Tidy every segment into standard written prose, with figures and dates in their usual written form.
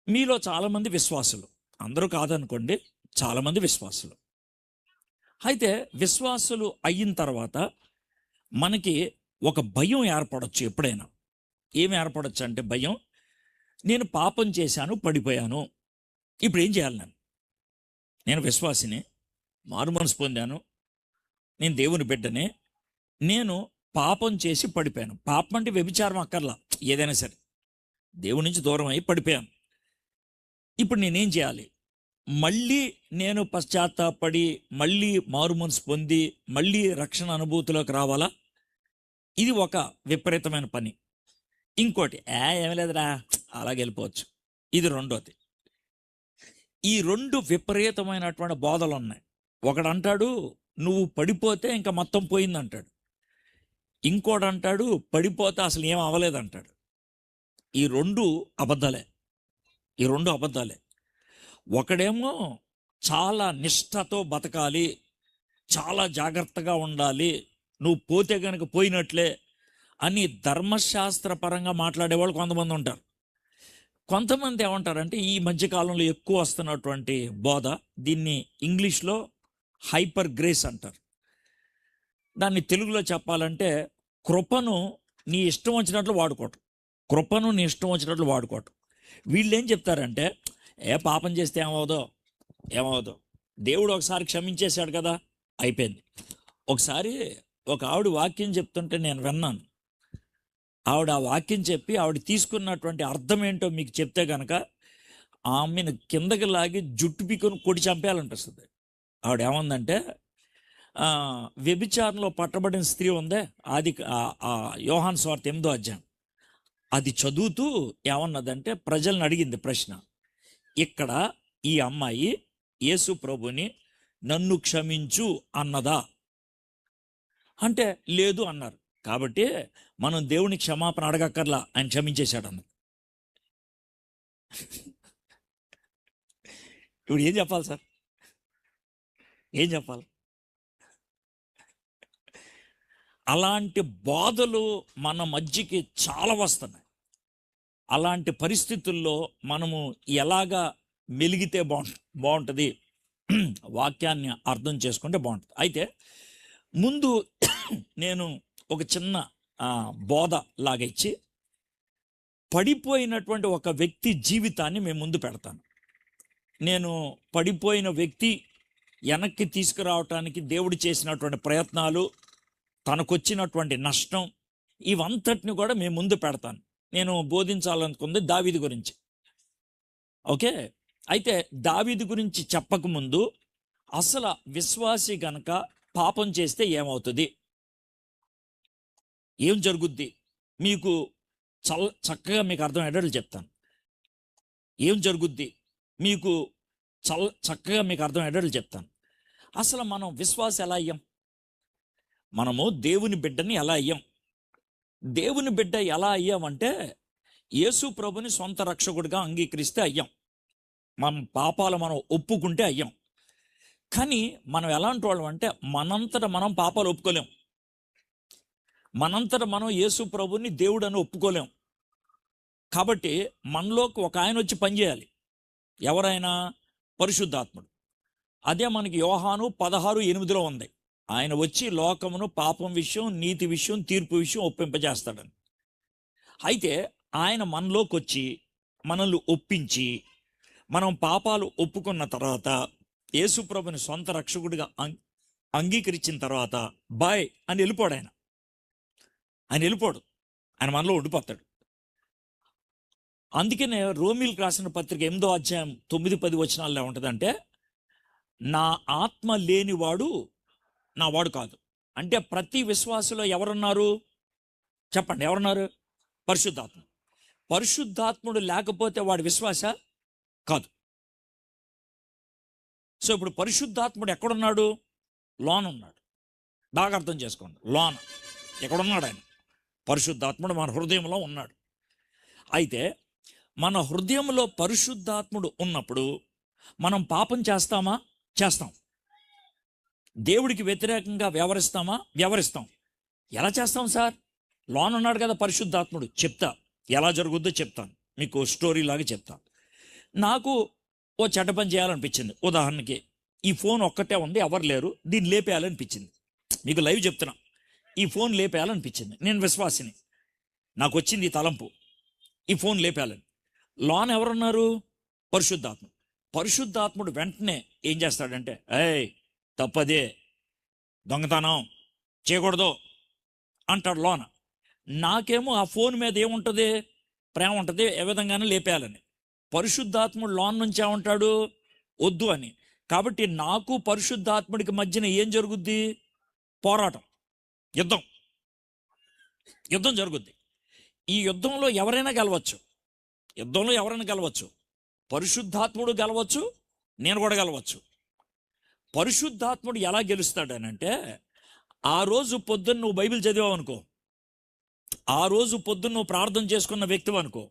మీలో చాలామంది విశ్వాసులు, అందరూ కాదనుకోండి, చాలామంది విశ్వాసులు. అయితే విశ్వాసులు అయిన తర్వాత మనకి ఒక భయం ఏర్పడచ్చు. ఎప్పుడైనా ఏమి ఏర్పడచ్చు అంటే భయం, నేను పాపం చేశాను, పడిపోయాను, ఇప్పుడు ఏం చేయాలి? నేను విశ్వాసిని, మారు మనసు పొందాను, నేను దేవుని బిడ్డనే, నేను పాపం చేసి పడిపోయాను. పాపం అంటే వ్యభిచారం అక్కర్లా, ఏదైనా సరే దేవుడి నుంచి దూరం అయి పడిపోయాను. ఇప్పుడు నేనేం చేయాలి? మళ్ళీ నేను పశ్చాత్తాపడి మళ్ళీ మారు మనసు పొంది మళ్ళీ రక్షణ అనుభూతిలోకి రావాలా? ఇది ఒక విపరీతమైన పని. ఇంకోటి, ఏమి లేదురా, అలాగే వెళ్ళిపోవచ్చు. ఇది రెండోది. ఈ రెండు విపరీతమైనటువంటి బోధలు ఉన్నాయి. ఒకడు అంటాడు, నువ్వు పడిపోతే ఇంకా మొత్తం పోయిందంటాడు. ఇంకోటి అంటాడు, పడిపోతే అసలు ఏం అవ్వలేదంటాడు. ఈ రెండు అబద్ధాలే. ఒకడేమో చాలా నిష్ఠతో బతకాలి, చాలా జాగ్రత్తగా ఉండాలి, నువ్వు పోతే కనుక పోయినట్లే అని ధర్మశాస్త్రపరంగా మాట్లాడేవాళ్ళు కొంతమంది ఉంటారు. కొంతమంది ఏమంటారంటే, ఈ మధ్యకాలంలో ఎక్కువ వస్తున్నటువంటి బోధ, దీన్ని ఇంగ్లీష్లో హైపర్ గ్రేస్ అంటారు. దాన్ని తెలుగులో చెప్పాలంటే కృపను నీ ఇష్టం వచ్చినట్లు వాడుకోవటం. వీళ్ళు ఏం చెప్తారంటే, పాపం చేస్తే ఏమవుదో, దేవుడు ఒకసారి క్షమించేశాడు కదా, అయిపోయింది. ఒకసారి ఒక ఆవిడ వాక్యం చెప్తుంటే నేను విన్నాను. ఆవిడ ఆ వాక్యం చెప్పి ఆవిడ తీసుకున్నటువంటి అర్థం ఏంటో మీకు చెప్తే కనుక ఆమెను కిందకి లాగి జుట్టు పీకొని కొట్టి చంపేయాలనిపిస్తుంది. ఆవిడ ఏమందంటే, వ్యభిచారంలో పట్టబడిన స్త్రీ ఉందే, అది యోహాను సువార్త 8వ అధ్యాయం, అది చదువుతూ ఏమన్నదంటే, ప్రజలను అడిగింది ప్రశ్న, ఇక్కడ ఈ అమ్మాయి యేసు ప్రభుని నన్ను క్షమించు అన్నదా అంటే లేదు అన్నారు. కాబట్టి మనం దేవుని క్షమాపణ అడగక్కర్లా, ఆయన క్షమించేశాడు అన్నది. ఇప్పుడు ఏం చెప్పాలి సార్? ఏం చెప్పాలి? అలాంటి బాధలు మన మధ్యకి చాలా వస్తున్నాయి. అలాంటి పరిస్థితుల్లో మనము ఎలాగా మెలిగితే బాగుంటుంది, వాక్యాన్ని అర్థం చేసుకుంటే బాగుంటుంది. అయితే ముందు నేను ఒక చిన్న బోధ లాగా ఇచ్చి పడిపోయినటువంటి ఒక వ్యక్తి జీవితాన్ని మేము ముందు పెడతాను. నేను పడిపోయిన వ్యక్తి వెనక్కి తీసుకురావటానికి దేవుడు చేసినటువంటి ప్రయత్నాలు, తనకొచ్చినటువంటి నష్టం, ఇవంతటిని కూడా మేము ముందు పెడతాను. నేను బోధించాలనుకుంది దావీదు గురించి. ఓకే, అయితే దావీదు గురించి చెప్పకముందు, అసలు విశ్వాసి గనక పాపం చేస్తే ఏమవుతుంది, ఏం జరుగుద్ది, మీకు చక్కగా మీకు అర్థమయ్యేటట్లు చెప్తాను. ఏం జరుగుద్ది మీకు చక్కగా మీకు అర్థమయ్యేటట్లు చెప్తాను. అసలు మనం విశ్వాసం ఎలా అయ్యాం? మనము దేవుని బిడ్డని ఎలా అయ్యాం? దేవుని బిడ్డ ఎలా అయ్యామంటే, యేసు ప్రభుని సొంత రక్షకుడిగా అంగీకరిస్తే అయ్యాం. మన పాపాలు మనం ఒప్పుకుంటే అయ్యాం. కానీ మనం ఎలాంటి వాళ్ళం అంటే, మనంతట మనం పాపాలు ఒప్పుకోలేం. మనంతట మనం యేసు ప్రభుని దేవుడు అని ఒప్పుకోలేం. కాబట్టి మనలోకి ఒక ఆయన వచ్చి పనిచేయాలి. ఎవరైనా? పరిశుద్ధాత్ముడు. అదే మనకి యోహాను 16:8 ఉంది. ఆయన వచ్చి లోకమును పాపం విషయం, నీతి విషయం, తీర్పు విషయం ఒప్పింపజేస్తాడని. అయితే ఆయన మనలోకి వచ్చి మనల్ని ఒప్పించి, మనం పాపాలు ఒప్పుకున్న తర్వాత, యేసుప్రభుని సొంత రక్షకుడిగా అంగీకరించిన తర్వాత బాయ్ అని వెళ్ళిపోడు. ఆయన వెళ్ళిపోడు, ఆయన మనలో ఉండిపోతాడు. అందుకనే రోమీలకు రాసిన పత్రిక 8వ అధ్యాయం 9-10 వచనాల్లో ఉంటుందంటే, నా ఆత్మ లేనివాడు నా వాడు కాదు. అంటే ప్రతి విశ్వాసలో ఎవరున్నారు చెప్పండి? ఎవరున్నారు? పరిశుద్ధాత్ముడు లేకపోతే వాడు విశ్వాస కాదు. సో ఇప్పుడు పరిశుద్ధాత్ముడు ఎక్కడున్నాడు? లోన ఉన్నాడు. బాగా అర్థం చేసుకోండి. లోన ఎక్కడున్నాడు? ఆయన పరిశుద్ధాత్ముడు మన హృదయంలో ఉన్నాడు. అయితే మన హృదయంలో పరిశుద్ధాత్ముడు ఉన్నప్పుడు మనం పాపం చేస్తామా? చేస్తాం. దేవుడికి వ్యతిరేకంగా వ్యవహరిస్తాం. ఎలా చేస్తాం సార్? లోన ఉన్నాడు కదా పరిశుద్ధాత్ముడు. చెప్తా, ఎలా జరుగుద్దో చెప్తాను, మీకు స్టోరీ లాగా చెప్తాను. నాకు ఓ చెడ్డ పని చేయాలనిపించింది. ఉదాహరణకి ఈ ఫోన్ ఒక్కటే ఉంది, ఎవరు లేరు, దీన్ని లేపేయాలనిపించింది. మీకు లైవ్ చెప్తున్నా, ఈ ఫోన్ లేపేయాలనిపించింది. నేను విశ్వాసిని, నాకు వచ్చింది ఈ తలంపు, ఈ ఫోన్ లేపేయాలని. లోన ఎవరున్నారు? పరిశుద్ధాత్మ. పరిశుద్ధాత్ముడు వెంటనే ఏం చేస్తాడంటే, ఏయ్ తప్పదే, దొంగతనం చేయకూడదు అంటాడు లోన. నాకేమో ఆ ఫోన్ మీద ఏముంటుంది? ప్రేమ ఉంటుంది, ఏ విధంగానే లేపేయాలని. పరిశుద్ధాత్ముడు లోన్ నుంచి ఏమంటాడు? వద్దు అని. కాబట్టి నాకు పరిశుద్ధాత్ముడికి మధ్యన ఏం జరుగుద్ది? పోరాటం, యుద్ధం జరుగుద్ది. ఈ యుద్ధంలో ఎవరైనా గెలవచ్చు. పరిశుద్ధాత్ముడు గెలవచ్చు, నేను కూడా గెలవచ్చు. పరిశుద్ధాత్ముడు ఎలా గెలుస్తాడనంటే, ఆ రోజు పొద్దున్న నువ్వు బైబిల్ చదివావు అనుకో, ఆ రోజు పొద్దున్న నువ్వు ప్రార్థన చేసుకున్న వ్యక్తివి అనుకో,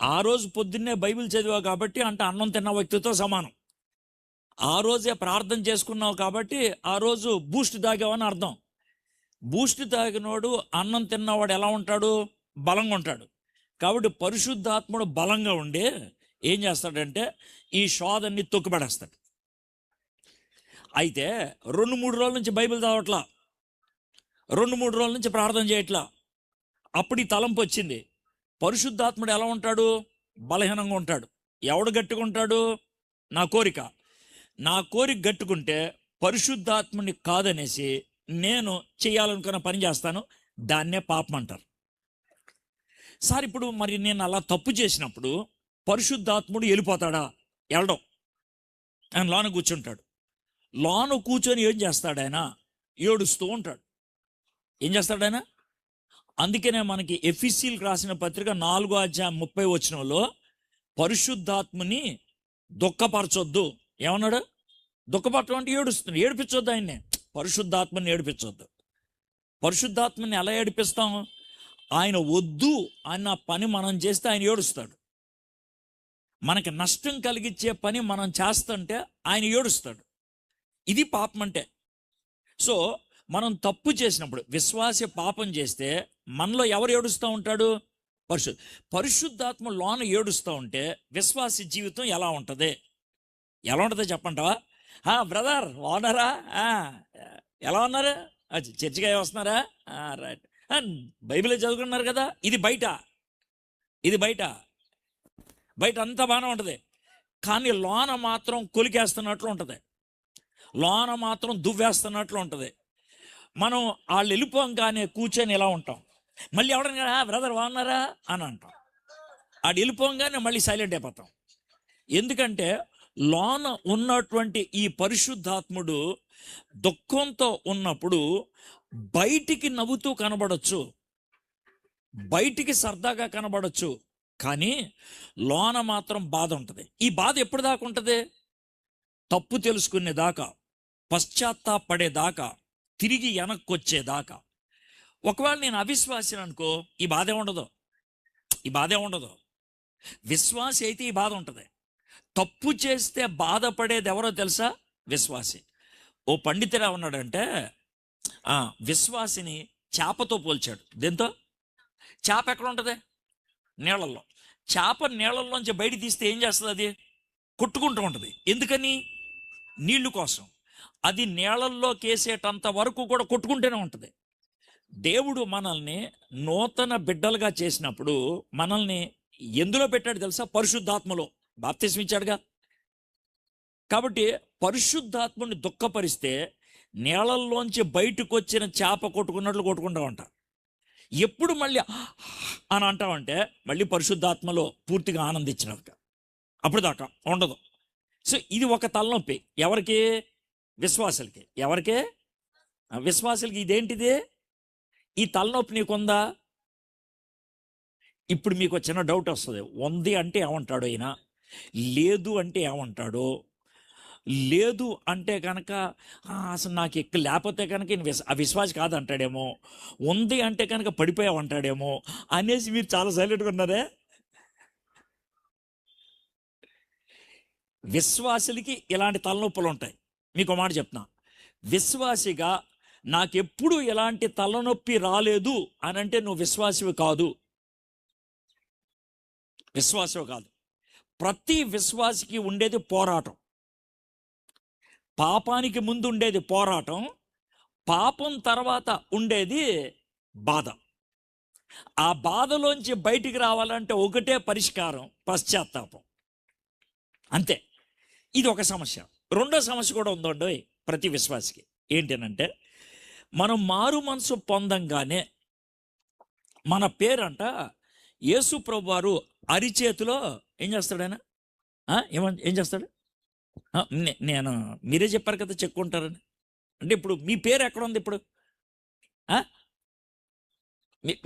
ఆ రోజు పొద్దున్నే బైబిల్ చదివావు కాబట్టి అంటే అన్నం తిన్న వ్యక్తితో సమానం. ఆ రోజే ప్రార్థన చేసుకున్నావు కాబట్టి ఆ రోజు బూస్ట్ తాగావని అర్థం. బూస్ట్ తాగినోడు అన్నం తిన్నవాడు ఎలా ఉంటాడు? బలంగా ఉంటాడు. కాబట్టి పరిశుద్ధాత్ముడు బలంగా ఉండి ఏం చేస్తాడంటే ఈ శోధన్ని తొక్కిపడేస్తాడు. అయితే 2-3 రోజుల నుంచి బైబిల్ చదవట్లా, 2-3 రోజుల నుంచి ప్రార్థన చేయట్లా. అప్పుడు ఈ తలంపు వచ్చింది. పరిశుద్ధాత్ముడు ఎలా ఉంటాడు? బలహీనంగా ఉంటాడు. ఎవడు గట్టిగా ఉంటాడు? నా కోరిక గట్టుకుంటే పరిశుద్ధాత్ముని కాదనేసి నేను చేయాలనుకున్న పని చేస్తాను. దాన్నే పాపం అంటారు. సార్ ఇప్పుడు మరి నేను అలా తప్పు చేసినప్పుడు పరిశుద్ధాత్ముడు వెళ్ళిపోతాడా? వెళ్ళడం. ఆయన లోన కూర్చుంటాడు. లోన కూర్చొని ఏం చేస్తాడు? ఆయన ఏడుస్తూ ఉంటాడు. ఏం చేస్తాడు ఆయన? అందుకనే మనకి ఎఫెసీయులకు రాసిన పత్రిక 4:30 పరిశుద్ధాత్ముని దుఃఖపరచొద్దు. ఏమన్నాడు? దుఃఖపరచడం అంటే ఏడుస్తుంది. ఏడిపించొద్దు ఆయన్ని. పరిశుద్ధాత్మని ఏడిపించొద్దు. పరిశుద్ధాత్మని ఎలా ఏడిపిస్తాం? ఆయన వద్దు అన్న పని మనం చేస్తే ఆయన ఏడుస్తాడు. మనకి నష్టం కలిగించే పని మనం చేస్తుంటే ఆయన ఏడుస్తాడు. ఇది పాపం అంటే. సో మనం తప్పు చేసినప్పుడు, విశ్వాసి పాపం చేస్తే మనలో ఎవరు ఏడుస్తూ ఉంటాడు? పరిశుద్ధాత్మ లోన ఏడుస్తూ ఉంటే విశ్వాసి జీవితం ఎలా ఉంటుంది? చెప్పంటావా? బ్రదర్ బాగున్నారా? ఎలా ఉన్నారు? చర్చిగా వస్తున్నారా? రైట్. బైబిలే చదువుకున్నారు కదా. ఇది బయట అంతా బాగానే ఉంటుంది, కానీ లోన మాత్రం కొలికేస్తున్నట్లు ఉంటుంది, లోన మాత్రం దువ్వేస్తున్నట్లు ఉంటుంది. మనం వాళ్ళు వెళ్ళిపోగానే కూర్చొని ఎలా ఉంటాం? మళ్ళీ ఎవడన్నా బ్రదర్ బాగున్నారా అని అంటాం. ఆడు వెళ్ళిపోగానే మళ్ళీ సైలెంట్ అయిపోతాం. ఎందుకంటే లోన ఉన్నటువంటి ఈ పరిశుద్ధాత్ముడు దుఃఖంతో ఉన్నప్పుడు బయటికి నవ్వుతూ కనబడచ్చు, బయటికి సరదాగా కనబడచ్చు, కానీ లోన మాత్రం బాధ ఉంటుంది. ఈ బాధ ఎప్పుడు దాకా ఉంటుంది? తప్పు తెలుసుకునేదాకా, పశ్చాత్తాపడేదాకా, తిరిగి వెనక్కొచ్చేదాకా. ఒకవేళ నేను అవిశ్వాసిని అనుకో, ఈ బాధే ఉండదు. విశ్వాసి అయితే ఈ బాధ ఉంటుంది. తప్పు చేస్తే బాధపడేది ఎవరో తెలుసా? విశ్వాసి. ఓ పండితుడు ఉన్నాడంటే విశ్వాసిని చేపతో పోల్చాడు. దేంతో? చేప ఎక్కడ ఉంటుంది? నీళ్ళల్లో. చేప నీళ్ళల్లోంచి బయట తీస్తే ఏం చేస్తుంది? అది కొట్టుకుంటూ ఉంటుంది. ఎందుకని? నీళ్లు కోసం. అది నీళ్ళల్లో కేసేటంత వరకు కూడా కొట్టుకుంటూనే ఉంటుంది. దేవుడు మనల్ని నూతన బిడ్డలుగా చేసినప్పుడు మనల్ని ఎందులో పెట్టాడు తెలుసా? పరిశుద్ధాత్మలో. బాప్తిస్మం ఇచ్చాడుగా. కాబట్టి పరిశుద్ధాత్మని దుఃఖపరిస్తే నీళ్ళల్లోంచి బయటకు వచ్చిన చేప కొట్టుకున్నట్లు కొట్టుకుంటా ఉంటా. ఎప్పుడు మళ్ళీ అని అంటామంటే మళ్ళీ పరిశుద్ధాత్మలో పూర్తిగా ఆనందించినట్టుగా. అప్పుడు దాకా ఉండదు. సో ఇది ఒక తలనొప్పి. ఎవరికి? విశ్వాసులకి. ఎవరికే? విశ్వాసులకి. ఇదేంటిది? ఈ తలనొప్పి నీకుందా? ఇప్పుడు మీకు చిన్న డౌట్ వస్తుంది. ఉంది అంటే ఏమంటాడు ఆయన? లేదు అంటే ఏమంటాడు? లేదు అంటే కనుక అసలు నాకు ఎక్క లేకపోతే కనుక విశ్వాసి కాదంటాడేమో, ఉంది అంటే కనుక పడిపోయావంటాడేమో అనేసి మీరు చాలా సైలెంట్గా ఉన్నారే. విశ్వాసులకి ఇలాంటి తలనొప్పులు ఉంటాయి. మీకు మాట చెప్తున్నా, విశ్వాసిగా నాకెప్పుడు ఎలాంటి తలనొప్పి రాలేదు అని అంటే నువ్వు విశ్వాసివి కాదు. ప్రతి విశ్వాసికి ఉండేది పోరాటం. పాపానికి ముందు ఉండేది పోరాటం, పాపం తర్వాత ఉండేది బాధ. ఆ బాధలోంచి బయటికి రావాలంటే ఒకటే పరిష్కారం, పశ్చాత్తాపం. అంతే. ఇది ఒక సమస్య. రెండో సమస్య కూడా ఉందండి ప్రతి విశ్వాసికి. ఏంటనంటే, మనం మారు మనసు పొందంగానే మన పేరంట యేసు ప్రభు వారు అరిచేతిలో ఏం చేస్తాడు ఆయన? ఏం చేస్తాడు? నేను మీరే చెప్పారు కదా చెక్కుంటారని. అంటే ఇప్పుడు మీ పేరు ఎక్కడ ఉంది ఇప్పుడు?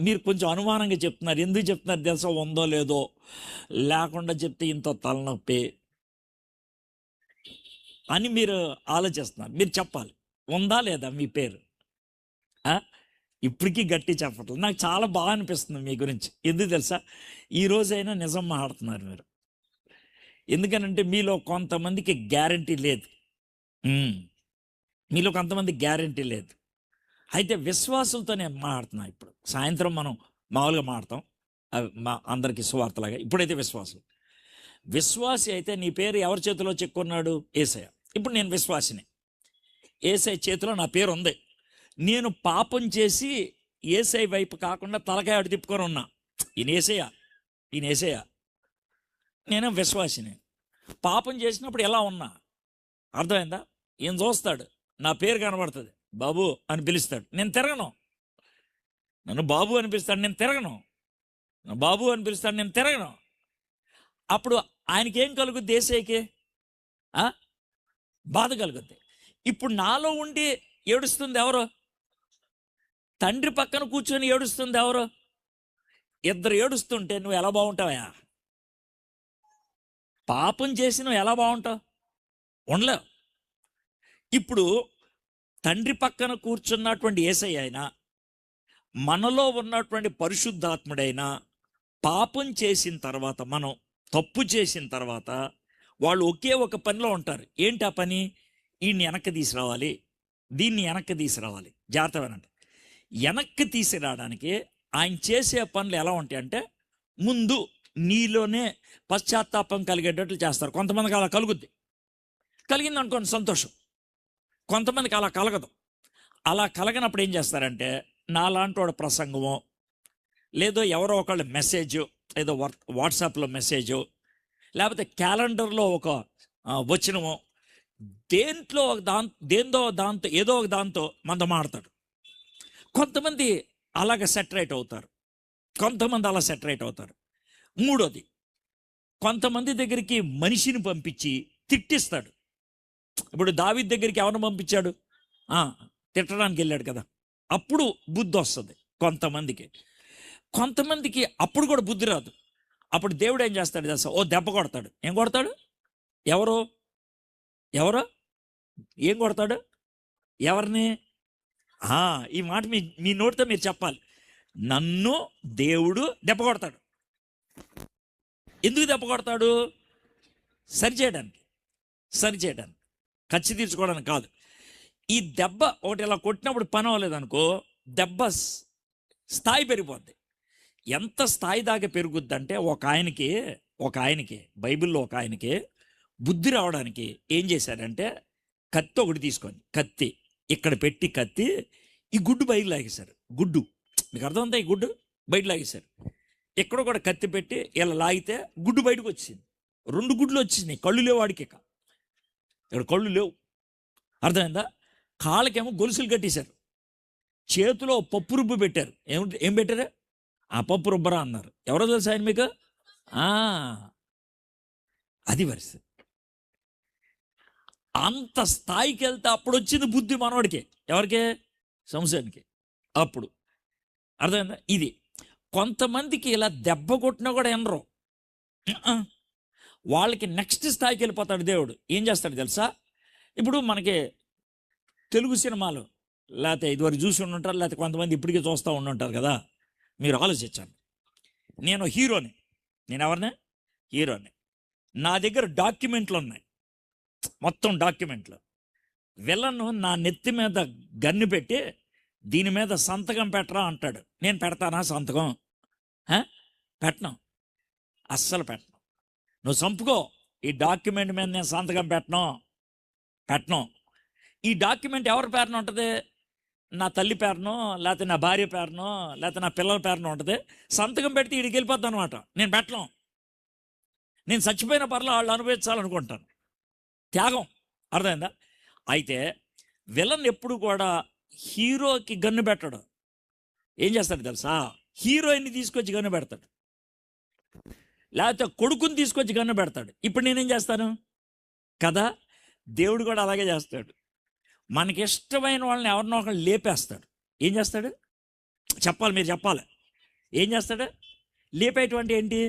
మీరు కొంచెం అనుమానంగా చెప్తున్నారు. ఎందుకు చెప్తున్నారు తెలుసా? ఉందో లేదో, లేకుండా చెప్తే ఇంత తలనొప్పి అని మీరు ఆలోచిస్తున్నారు. మీరు చెప్పాలి, ఉందా లేదా మీ పేరు? ఇప్పటికీ గట్టి చెప్పట్లేదు. నాకు చాలా బాగా అనిపిస్తుంది మీ గురించి. ఎందుకు తెలుసా? ఈ రోజైనా నిజం మాట్లాడుతున్నారు మీరు. ఎందుకనంటే మీలో కొంతమందికి గ్యారంటీ లేదు. మీలో కొంతమంది గ్యారంటీ లేదు. అయితే విశ్వాసులతో నేను మాట్లాడుతున్నా. ఇప్పుడు సాయంత్రం మనం మామూలుగా మాట్లాడతాం, మా అందరికీ సువార్తలాగా. ఇప్పుడైతే విశ్వాసి అయితే నీ పేరు ఎవరి చేతిలో చెక్కున్నాడు? యేసయ్య. ఇప్పుడు నేను విశ్వాసిని, యేసయ్య చేతిలో నా పేరు ఉంది. నేను పాపం చేసి యేసయ్య వైపు కాకుండా తలకాయ అటు తిప్పుకొని ఉన్నా. ఈయన యేసయ్య, నేను విశ్వాసిని. పాపం చేసినప్పుడు ఎలా ఉన్నా అర్థమైందా? ఈయన చూస్తాడు, నా పేరు కనబడుతుంది, బాబు అని పిలుస్తాడు, నేను తిరగను. నన్ను బాబు అని పిలుస్తాడు, నేను తిరగను. బాబు అని పిలుస్తాడు, నేను తిరగను. అప్పుడు ఆయనకేం కలుగుద్ది? యేసయ్యకి బాధ కలుగుద్ది. ఇప్పుడు నాలో ఉండి ఏడుస్తుంది ఎవరు? తండ్రి పక్కన కూర్చొని ఏడుస్తుంది ఎవరు? ఇద్దరు ఏడుస్తుంటే నువ్వు ఎలా బాగుంటావా? పాపం చేసి నువ్వు ఎలా బాగుంటావు? ఉండలేవు. ఇప్పుడు తండ్రి పక్కన కూర్చున్నటువంటి యేసయ్య అయినా, మనలో ఉన్నటువంటి పరిశుద్ధాత్ముడైనా పాపం చేసిన తర్వాత, మనం తప్పు చేసిన తర్వాత వాళ్ళు ఒకే ఒక పనిలో ఉంటారు. ఏంటి ఆ పని? ఈయన్ని వెనక్కి తీసుకురావాలి, దీన్ని వెనక్కి తీసుకురావాలి. జాగ్రత్త వినండి. వెనక్కి తీసుకురావడానికి ఆయన చేసే పనులు ఎలా ఉంటాయి అంటే, ముందు నీలోనే పశ్చాత్తాపం కలిగేటట్లు చేస్తారు. కొంతమందికి అలా కలిగింది అనుకోండి, సంతోషం. కొంతమందికి అలా కలగదు. అలా కలగనప్పుడు ఏం చేస్తారంటే, నాలాంటి వాడు ప్రసంగమో, లేదో ఎవరో ఒకళ్ళ మెసేజ్, ఏదో వాట్సాప్లో మెసేజో, లేకపోతే క్యాలెండర్లో ఒక వచనమో, దాంతో ఏదో ఒక దాంతో మనతో మాడతాడు. కొంతమంది అలాగ సెటరేట్ అవుతారు, కొంతమంది అలా సెటరేట్ అవుతారు. మూడోది, కొంతమంది దగ్గరికి మనిషిని పంపించి తిట్టిస్తాడు. ఇప్పుడు దావీదు దగ్గరికి ఎవరిని పంపించాడు? తిట్టడానికి వెళ్ళాడు కదా. అప్పుడు బుద్ధి వస్తుంది కొంతమందికి అప్పుడు కూడా బుద్ధి రాదు. అప్పుడు దేవుడు ఏం చేస్తాడు తెలుసా? ఓ దెబ్బ కొడతాడు. ఏం కొడతాడు? ఎవరో ఏం కొడతాడు? ఎవరిని? ఈ మాట మీ నోటితో మీరు చెప్పాలి. నన్ను దేవుడు దెబ్బ కొడతాడు. ఎందుకు దెబ్బ కొడతాడు? సరిచేయడానికి, ఖర్చు తీర్చుకోవడానికి కాదు. ఈ దెబ్బ ఒకటి ఇలా కొట్టినప్పుడు పని అవ్వలేదనుకో, దెబ్బ స్థాయి పెరిగిపోద్ది. ఎంత స్థాయి దాకా పెరుగుద్దంటే, ఒక ఆయనకి బైబిల్లో ఒక ఆయనకి బుద్ధి రావడానికి ఏం చేశారంటే, కత్తి ఒకటి తీసుకొని, కత్తి ఇక్కడ పెట్టి ఈ గుడ్డు బయట లాగేశారు. గుడ్డు మీకు అర్థమంతా? ఈ గుడ్డు బయట లాగేశారు. ఎక్కడో కూడా కత్తి పెట్టి ఇలా లాగితే గుడ్డు బయటకు వచ్చింది. 2 గుడ్లు వచ్చినాయి. కళ్ళు లేవు వాడికి, ఇక్కడ కళ్ళు లేవు. అర్థమైందా? కాళ్ళకేమో గొలుసులు కట్టేశారు. చేతిలో పప్పు రుబ్బు పెట్టారు. ఏం పెట్టారు? పప్పు రుబ్బరా అన్నారు. ఎవరో తెలుసా ఆయన మీకు? అది పరిస్థితి. అంత స్థాయికి వెళ్తే అప్పుడు వచ్చింది బుద్ధి మనవాడికి. ఎవరికి? సంశయానికి. అప్పుడు అర్థమైందా? ఇది కొంతమందికి ఇలా దెబ్బ కొట్టినా కూడా ఎనరు. వాళ్ళకి నెక్స్ట్ స్థాయికి వెళ్ళిపోతాడు దేవుడు. ఏం చేస్తాడు తెలుసా? ఇప్పుడు మనకి తెలుగు సినిమాలు, లేకపోతే ఇదివరకు చూసి ఉండుంటారు, లేకపోతే కొంతమంది ఇప్పటికీ చూస్తూ ఉండుంటారు కదా. మీరు ఆలోచించండి. నేను హీరోని. నేను ఎవరిని? హీరోని. నా దగ్గర డాక్యుమెంట్లు ఉన్నాయి, మొత్తం డాక్యుమెంట్లు. విలను నా నెత్తి మీద గన్ను పెట్టి దీని మీద సంతకం పెట్టరా అంటాడు. నేను పెడతానా సంతకం? పెట్టను, అస్సలు పెట్టను. నువ్వు చంపుకో, ఈ డాక్యుమెంట్ మీద నేను సంతకం పెట్టను. ఈ డాక్యుమెంట్ ఎవరి పేరున ఉంటుంది? నా తల్లి పేరునో, లేకపోతే నా భార్య పేరునో, లేకపోతే నా పిల్లల పేరునో ఉంటుంది. సంతకం పెడితే వీడికి వెళ్ళిపోద్ది అనమాట. నేను పెట్టను. నేను చచ్చిపోయిన పర్లో వాళ్ళు అనుభవించాలనుకుంటాను. త్యాగం. అర్థమైందా? అయితే విలన్ ఎప్పుడు కూడా హీరోకి గన్ను పెట్టడు. ఏం చేస్తాడు తెలుసా? హీరోయిన్ని తీసుకొచ్చి గన్ను పెడతాడు, లేకపోతే కొడుకుని తీసుకొచ్చి గన్ను పెడతాడు. ఇప్పుడు నేనేం చేస్తాను కదా? దేవుడు కూడా అలాగే చేస్తాడు. మనకి ఇష్టమైన వాళ్ళని ఎవరినో ఒకళ్ళు లేపేస్తాడు. ఏం చేస్తాడు చెప్పాలి, మీరు చెప్పాలి. ఏం చేస్తాడు? లేపేటువంటి ఏంటి?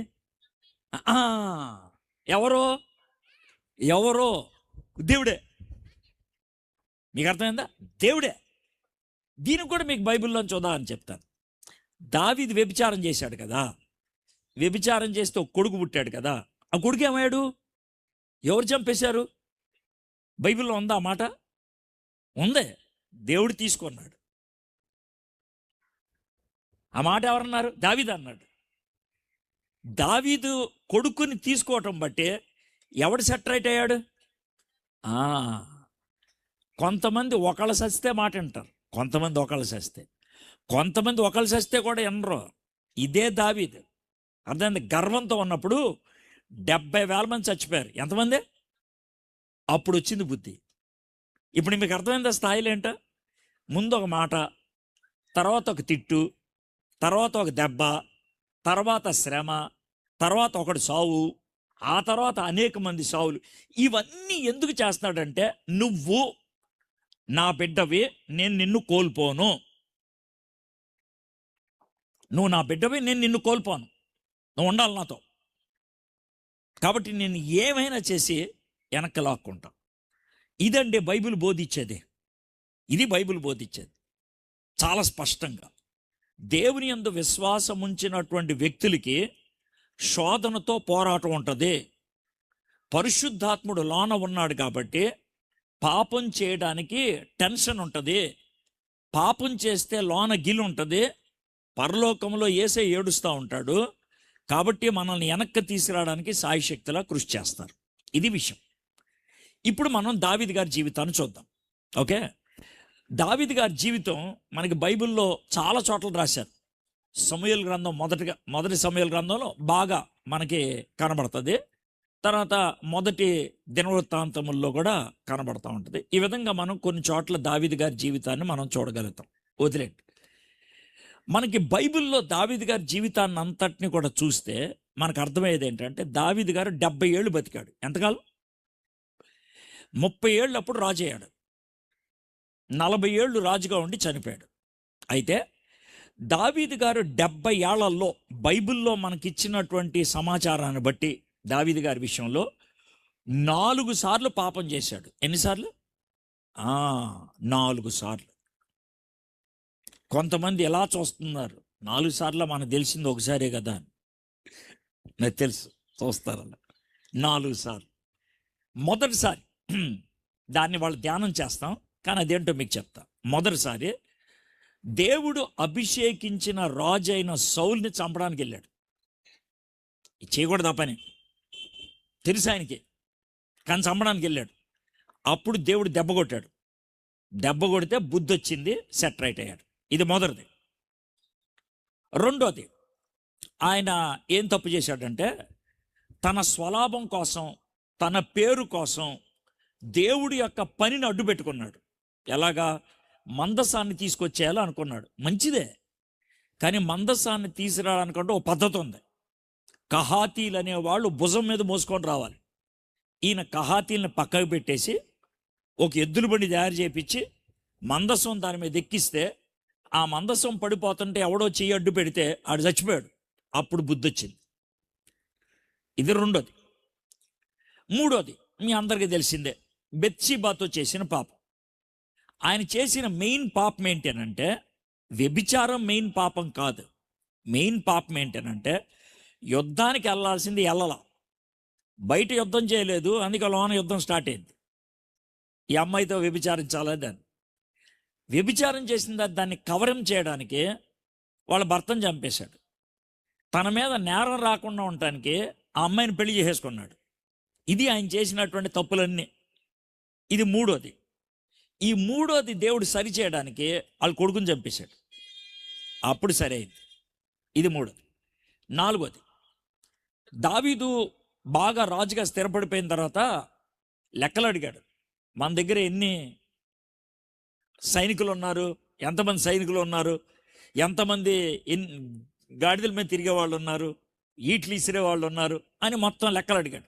ఎవరో దేవుడే. మీకు అర్థమైందా? దేవుడే. దీనికి కూడా మీకు బైబిల్లో చూద్దామని చెప్తాను. దావీదు వ్యభిచారం చేశాడు కదా. వ్యభిచారం చేస్తే ఒక కొడుకు పుట్టాడు కదా. ఆ కొడుకు ఏమయ్యాడు? ఎవరు చంపేశారు? బైబిల్లో ఉందా ఆ మాట? ఉందే. దేవుడు తీసుకున్నాడు. ఆ మాట ఎవరన్నారు? దావీదు అన్నాడు. దావీదు కొడుకుని తీసుకోవటం బట్టి ఎవడు సెటరైట్ అయ్యాడు? కొంతమంది ఒకళ్ళు సస్తే మాట వింటారు, కొంతమంది ఒకళ్ళు సస్తే, కొంతమంది ఒకళ్ళు సస్తే కూడా వినరు. ఇదే దావీదు. అర్థమైంది? గర్వంతో ఉన్నప్పుడు 70,000 మంది చచ్చిపోయారు. ఎంతమంది? అప్పుడు వచ్చింది బుద్ధి. ఇప్పుడు మీకు అర్థమైందా స్థాయిలు ఏంటో? ముందు ఒక మాట, తర్వాత ఒక తిట్టు, తర్వాత ఒక దెబ్బ, తర్వాత శ్రమ, తర్వాత ఒకటి సావు, ఆ తర్వాత అనేక మంది సావులు. ఇవన్నీ ఎందుకు చేస్తున్నాడంటే, నువ్వు నా బిడ్డవి, నేను నిన్ను కోల్పోను. నువ్వు నా బిడ్డవి, నేను నిన్ను కోల్పోను. నువ్వు ఉండాలి నాతో. కాబట్టి నేను ఏమైనా చేసి వెనక్కి లాక్కుంటా. ఇదండి బైబిల్ బోధించేది. ఇది బైబిల్ బోధించేది చాలా స్పష్టంగా. దేవుని యందు విశ్వాసం ఉంచినటువంటి వ్యక్తులకి శోధనతో పోరాటం ఉంటుంది. పరిశుద్ధాత్ముడు లోన ఉన్నాడు కాబట్టి పాపం చేయడానికి టెన్షన్ ఉంటుంది. పాపం చేస్తే లోన గిలి ఉంటుంది. పరలోకంలో యేసే ఏడుస్తూ ఉంటాడు. కాబట్టి మనల్ని వెనక్కి తీసుకురావడానికి సాయశక్తిలా కృషి చేస్తారు. ఇది విషయం. ఇప్పుడు మనం దావీదు గారి జీవితాన్ని చూద్దాం. ఓకే, దావీదు గారి జీవితం మనకి బైబిల్లో చాలా చోట్ల రాశారు. సమూయేలు గ్రంథం మొదటి సమూయేలు గ్రంథంలో బాగా మనకి కనబడుతుంది. తర్వాత మొదటి దినవృత్తాంతముల్లో కూడా కనబడుతూ ఉంటుంది. ఈ విధంగా మనం కొన్ని చోట్ల దావీదు గారి జీవితాన్ని మనం చూడగలుగుతాం. వదిలేండి. మనకి బైబిల్లో దావీదు గారి జీవితాన్ని అంతటిని కూడా చూస్తే మనకు అర్థమయ్యేది ఏంటంటే, దావీదు గారు 70 ఏళ్ళు బతికాడు. ఎంతకాలం? 30 ఏళ్ళు అప్పుడు రాజు అయ్యాడు. 40 ఏళ్ళు రాజుగా ఉండి చనిపోయాడు. అయితే దావీదు గారు 70 ఏళ్లలో బైబిల్లో మనకిచ్చినటువంటి సమాచారాన్ని బట్టి దావీదు గారి విషయంలో 4 సార్లు పాపం చేశాడు. ఎన్నిసార్లు? 4 సార్లు. కొంతమంది ఎలా చూస్తున్నారు, 4 సార్లు మనకు తెలిసింది ఒకసారే కదా అని. నాకు తెలుసు, చూస్తారಲ್ಲ 4 సార్లు. మొదటిసారి దాన్ని వాళ్ళు ధ్యానం చేస్తాం, కానీ అదేంటో మీకు చెప్తా. మొదటిసారి దేవుడు అభిషేకించిన రాజు అయిన సౌల్ని చంపడానికి వెళ్ళాడు. చేయకూడదు ఆ పని, తెలుసు ఆయనకి, కానీ చంపడానికి వెళ్ళాడు. అప్పుడు దేవుడు దెబ్బ కొట్టాడు. దెబ్బ కొడితే బుద్ధి వచ్చింది, సెట్ రైట్ అయ్యాడు. ఇది మొదటిది. రెండోది, ఆయన ఏం తప్పు చేశాడంటే, తన స్వలాభం కోసం, తన పేరు కోసం దేవుడి యొక్క పనిని అడ్డు పెట్టుకున్నాడు. ఎలాగా? మందసాన్ని తీసుకొచ్చేయాలో అనుకున్నాడు. మంచిదే, కానీ మందసాన్ని తీసుకురావడానికంటే ఒక పద్ధతి ఉంది. కహాతీలు అనేవాళ్ళు భుజం మీద మోసుకొని రావాలి. ఈయన కహాతీలను పక్కకు పెట్టేసి ఒక ఎద్దుల బండి తయారు చేయించి మందసం దాని మీద ఎక్కిస్తే, ఆ మందసం పడిపోతుంటే ఎవడో చెయ్యి అడ్డు పెడితే ఆడు చచ్చిపోయాడు. అప్పుడు బుద్ధి వచ్చింది. ఇది రెండోది. మూడోది మీ అందరికీ తెలిసిందే, బెత్షెబాతో చేసిన పాపం. ఆయన చేసిన మెయిన్ పాపం ఏంటనంటే, వ్యభిచారం మెయిన్ పాపం కాదు. మెయిన్ పాపం ఏంటనంటే, యుద్ధానికి వెళ్ళాల్సింది వెళ్ళలా, బయట యుద్ధం చేయలేదు, అందుకే లోన యుద్ధం స్టార్ట్ అయింది. ఈ అమ్మాయితో వ్యభిచారించాలి దాన్ని. వ్యభిచారం చేసిన దాన్ని కవరం చేయడానికి వాళ్ళ భర్తను చంపేశాడు. తన మీద నేరం రాకుండా ఉండటానికి ఆ అమ్మాయిని పెళ్లి చేసేసుకున్నాడు. ఇది ఆయన చేసినటువంటి తప్పులన్నీ. ఇది మూడోది. ఈ మూడోది దేవుడు సరిచేయడానికి వాళ్ళ కొడుకుని చంపేశాడు. అప్పుడు సరే అయింది. ఇది మూడోది. నాలుగోది, దావీదు బాగా రాజుగా స్థిరపడిపోయిన తర్వాత లెక్కలు అడిగాడు. మన దగ్గర ఎన్ని సైనికులు ఉన్నారు, ఎంతమంది సైనికులు ఉన్నారు, ఎంతమంది గాడిదల మీద తిరిగే వాళ్ళు ఉన్నారు, ఈట్లు ఇసిరే వాళ్ళు ఉన్నారు అని మొత్తం లెక్కలు అడిగాడు.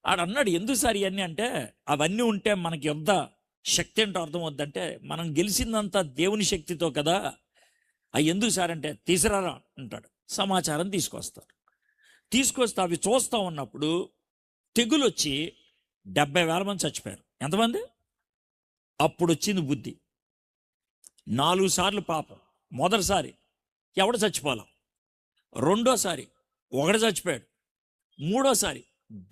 ఆడన్నాడు, ఎందుకు సార్ ఇవన్నీ అంటే, అవన్నీ ఉంటే మనకి యుద్ధ శక్తి ఏంటో అర్థం అవుద్దంటే, మనం గెలిచిందంతా దేవుని శక్తితో కదా, అవి ఎందుకు సార్ అంటే, తీసుకురారా అంటాడు. సమాచారం తీసుకొస్తారు. తీసుకొస్తే అవి చూస్తూ ఉన్నప్పుడు తెగులు వచ్చి 70,000 మంది చచ్చిపోయారు. ఎంతమంది? అప్పుడు వచ్చింది బుద్ధి. 4 సార్లు పాపం. మొదటిసారి ఎవడు చచ్చిపోలా, రెండోసారి ఒకడు చచ్చిపోయాడు, మూడోసారి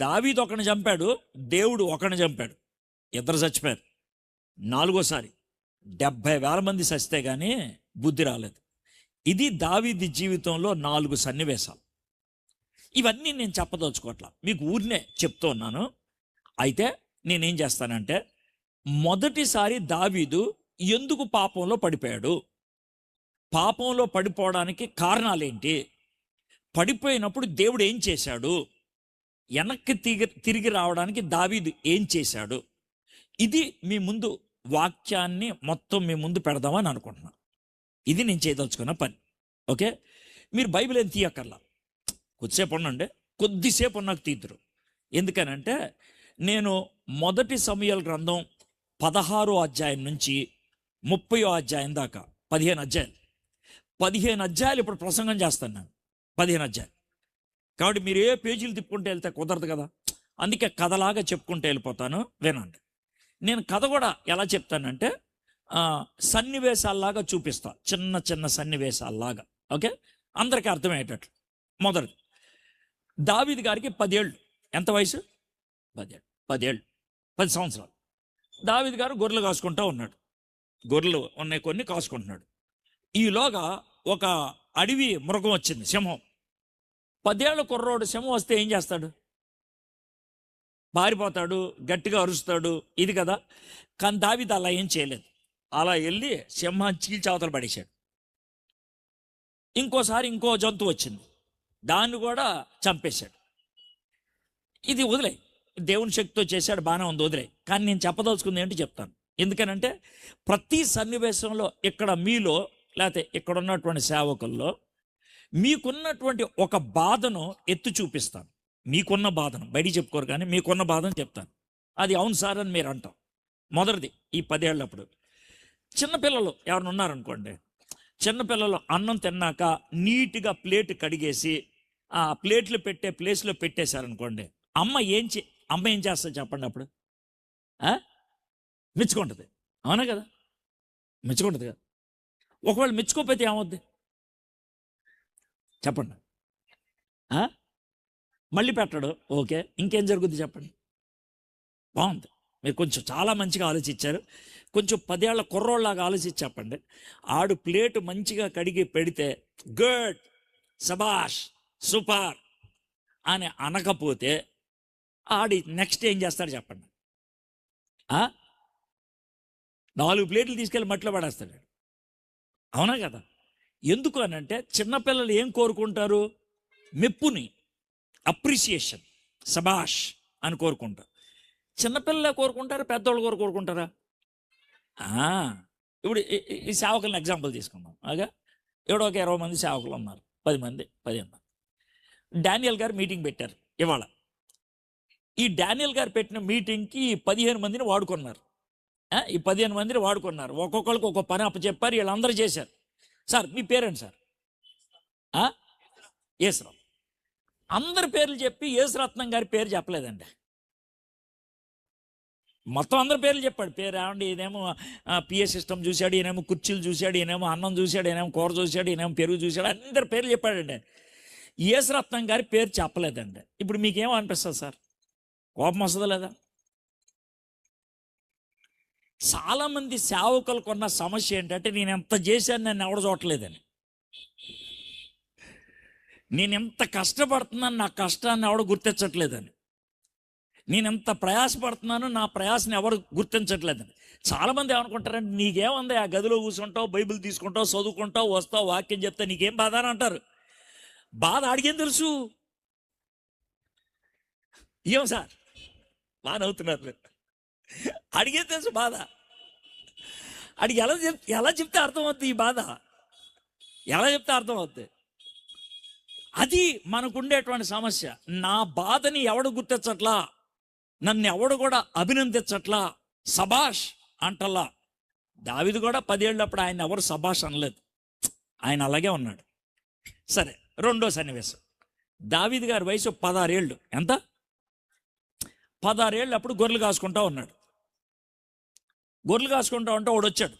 దావీదు ఒకడిని చంపాడు, దేవుడు ఒకడిని చంపాడు, ఇద్దరు చచ్చిపోయారు. నాలుగోసారి 70,000 మంది చస్తే కానీ బుద్ధి రాలేదు. ఇది దావీదు జీవితంలో 4 సన్నివేశాలు. ఇవన్నీ నేను చెప్పదలుచుకోవట్లా, మీకు ఊరినే చెప్తూ ఉన్నాను. అయితే నేనేం చేస్తానంటే, మొదటిసారి దావీదు ఎందుకు పాపంలో పడిపోయాడు, పాపంలో పడిపోవడానికి కారణాలేంటి, పడిపోయినప్పుడు దేవుడు ఏం చేశాడు, వెనక్కి తిరిగి రావడానికి దావీదు ఏం చేశాడు, ఇది మీ ముందు వాక్యాన్ని మొత్తం మీ ముందు పెడదామని అనుకుంటున్నాను. ఇది నేను చేయదలుచుకున్న పని. ఓకే, మీరు బైబిల్ ఏం తీయక్కర్లా, కొద్దిసేపు ఉండండి, కొద్దిసేపు ఉన్నాక తీద్దరు. ఎందుకనంటే నేను మొదటి సమూయేలు గ్రంథం 16వ అధ్యాయం నుంచి 30వ అధ్యాయం దాకా 15 అధ్యాయాలు, 15 అధ్యాయాలు ఇప్పుడు ప్రసంగం చేస్తాను నేను. 15 అధ్యాయాలు కాబట్టి మీరు ఏ పేజీలు తిప్పుకుంటూ వెళ్తే కుదరదు కదా, అందుకే కథలాగా చెప్పుకుంటూ వెళ్ళిపోతాను, వినండి. నేను కథ కూడా ఎలా చెప్తానంటే సన్నివేశాల్లాగా చూపిస్తా, చిన్న చిన్న సన్నివేశాల్లాగా. ఓకే, అందరికీ అర్థమయ్యేటట్లు. మొదటిది, దావీదు గారికి 10 ఏళ్ళు. ఎంత వయసు? 10 సంవత్సరాలు. దావీదు గారు గొర్రెలు కాసుకుంటూ ఉన్నాడు. గొర్రెలు ఉన్నాయి, కొన్ని కాసుకుంటున్నాడు. ఈలోగా ఒక అడవి మృగం వచ్చింది, సింహం. 10 ఏళ్ల కుర్రోడు సింహం వస్తే ఏం చేస్తాడు? పారిపోతాడు, గట్టిగా అరుస్తాడు, ఇది కదా. కానీ దావీదు అలా ఏం చేయలేదు. అలా వెళ్ళి సింహాన్ని చీల్చావతలు పడేశాడు. ఇంకోసారి ఇంకో జంతువు వచ్చింది, దాన్ని కూడా చంపేశాడు. ఇది వదిలే, దేవుని శక్తితో చేశాడు, బాగానే ఉంది, వదిలే. కానీ నేను చెప్పదలుచుకుంది ఏంటి చెప్తాను. ఎందుకనంటే ప్రతి సన్నివేశంలో ఇక్కడ మీలో లేకపోతే ఇక్కడ ఉన్నటువంటి సేవకుల్లో మీకున్నటువంటి ఒక బాధను ఎత్తి చూపిస్తాను. మీకున్న బాధను బయటికి చెప్పుకోరు, కానీ మీకున్న బాధను చెప్తాను. అది అవును సార్ అని మీరు అంటాం. మొదటిది, ఈ 10 ఏళ్ళప్పుడు చిన్నపిల్లలు ఎవరైనా ఉన్నారనుకోండి, చిన్నపిల్లలు అన్నం తిన్నాక నీట్గా ప్లేట్ కడిగేసి ఆ ప్లేట్లు పెట్టే ప్లేస్లో పెట్టేశారనుకోండి, అమ్మ ఏం చేస్తుంది చెప్పండి? అప్పుడు మెచ్చుకుంటుంది, అవునా కదా? మెచ్చుకుంటుంది కదా. ఒకవేళ మెచ్చుకోకపోతే ఏమవుద్ది చెప్పండి? మళ్ళీ పెట్టడు, ఓకే, ఇంకేం జరుగుద్ది చెప్పండి? బాగుంది, మీరు కొంచెం చాలా మంచిగా ఆలోచించారు. కొంచెం 10 ఏళ్ల కుర్రోళ్ళలాగా ఆలోచించి చెప్పండి. ఆడు ప్లేటు మంచిగా కడిగి పెడితే గుడ్, సబాష్, సూపర్ అని అనకపోతే ఆడి నెక్స్ట్ ఏం చేస్తాడు చెప్పండి? 4 ప్లేట్లు తీసుకెళ్ళి మట్టిలో పడేస్తాడు, అవునా కదా? ఎందుకు అనంటే చిన్నపిల్లలు ఏం కోరుకుంటారు? మెప్పుని, అప్రిసియేషన్, సబాష్ అని కోరుకుంటారు. చిన్నపిల్లలే కోరుకుంటారా, పెద్దవాళ్ళు కోరుకుంటారా? ఇప్పుడు ఈ సేవకులను ఎగ్జాంపుల్ తీసుకున్నాం. అలాగా ఎవడో ఒక 20 మంది సేవకులు ఉన్నారు, 10 మంది, 15 మంది. డానియల్ గారు మీటింగ్ పెట్టారు ఇవాళ. ఈ డానియల్ గారు పెట్టిన మీటింగ్కి 15 మందిని వాడుకున్నారు. ఈ 15 మందిని వాడుకున్నారు, ఒక్కొక్కరికి ఒక్కొక్క పని అప్పచెప్పారు, వీళ్ళందరూ చేశారు. సార్ మీ పేరేంటి సార్? యేసురావు. అందరి పేర్లు చెప్పి యేసురత్నం గారి పేరు చెప్పలేదండి. మొత్తం అందరి పేర్లు చెప్పాడు. పేరు ఏమండి, ఈయనేమో పిఏ సిస్టమ్ చూశాడు, ఈయనేమో కుర్చీలు చూశాడు, ఈయనేమో అన్నం చూశాడు, ఈయనేమో కూర చూశాడు, ఈయనేమో పెరుగు చూశాడు, అందరి పేర్లు చెప్పాడండి. యేసురత్నం గారి పేరు చెప్పలేదండి. ఇప్పుడు మీకేమో అనిపిస్తుంది సార్? కోపం వస్తుందా లేదా? చాలామంది సేవకులకు ఉన్న సమస్య ఏంటంటే, నేను ఎంత చేశాను నన్ను ఎవడ చూడలేదని. నేను ఎంత కష్టపడుతున్నాను, నా కష్టాన్ని ఎవడు గుర్తించట్లేదని. నేను ఎంత ప్రయాసపడుతున్నాను, నా ప్రయాసని ఎవరు గుర్తించట్లేదని. చాలామంది ఏమనుకుంటారంటే, నీకేముంది, ఆ గదిలో కూర్చుంటావు, బైబిల్ తీసుకుంటావు, చదువుకుంటావు, వస్తావు, వాక్యం చెప్తే నీకేం బాధ అని అంటారు. బాధ అడిగేం తెలుసు. ఏం సార్ బాగా నవ్వుతున్నారు మీరు. అడిగే తెలుసు బాధ. అడిగి ఎలా చెప్తే అర్థమవుతుంది ఈ బాధ, ఎలా చెప్తే అర్థమవుతుంది. అది మనకుండేటువంటి సమస్య. నా బాధని ఎవడు గుర్తించట్లా, నన్ను ఎవడు కూడా అభినందించట్లా, సబాష్ అంటల్లా. దావీదు కూడా 10 ఏళ్ళప్పుడు ఆయన ఎవరు సబాష్ అనలేదు, ఆయన అలాగే ఉన్నాడు. సరే, రెండో సన్నివేశం. దావీదు గారి వయసు 16 ఏళ్ళు. ఎంత? 16 ఏళ్ళు అప్పుడు గొర్రెలు కాసుకుంటా ఉన్నాడు. గొర్రెలు కాసుకుంటా ఉంటే వాడు వచ్చాడు.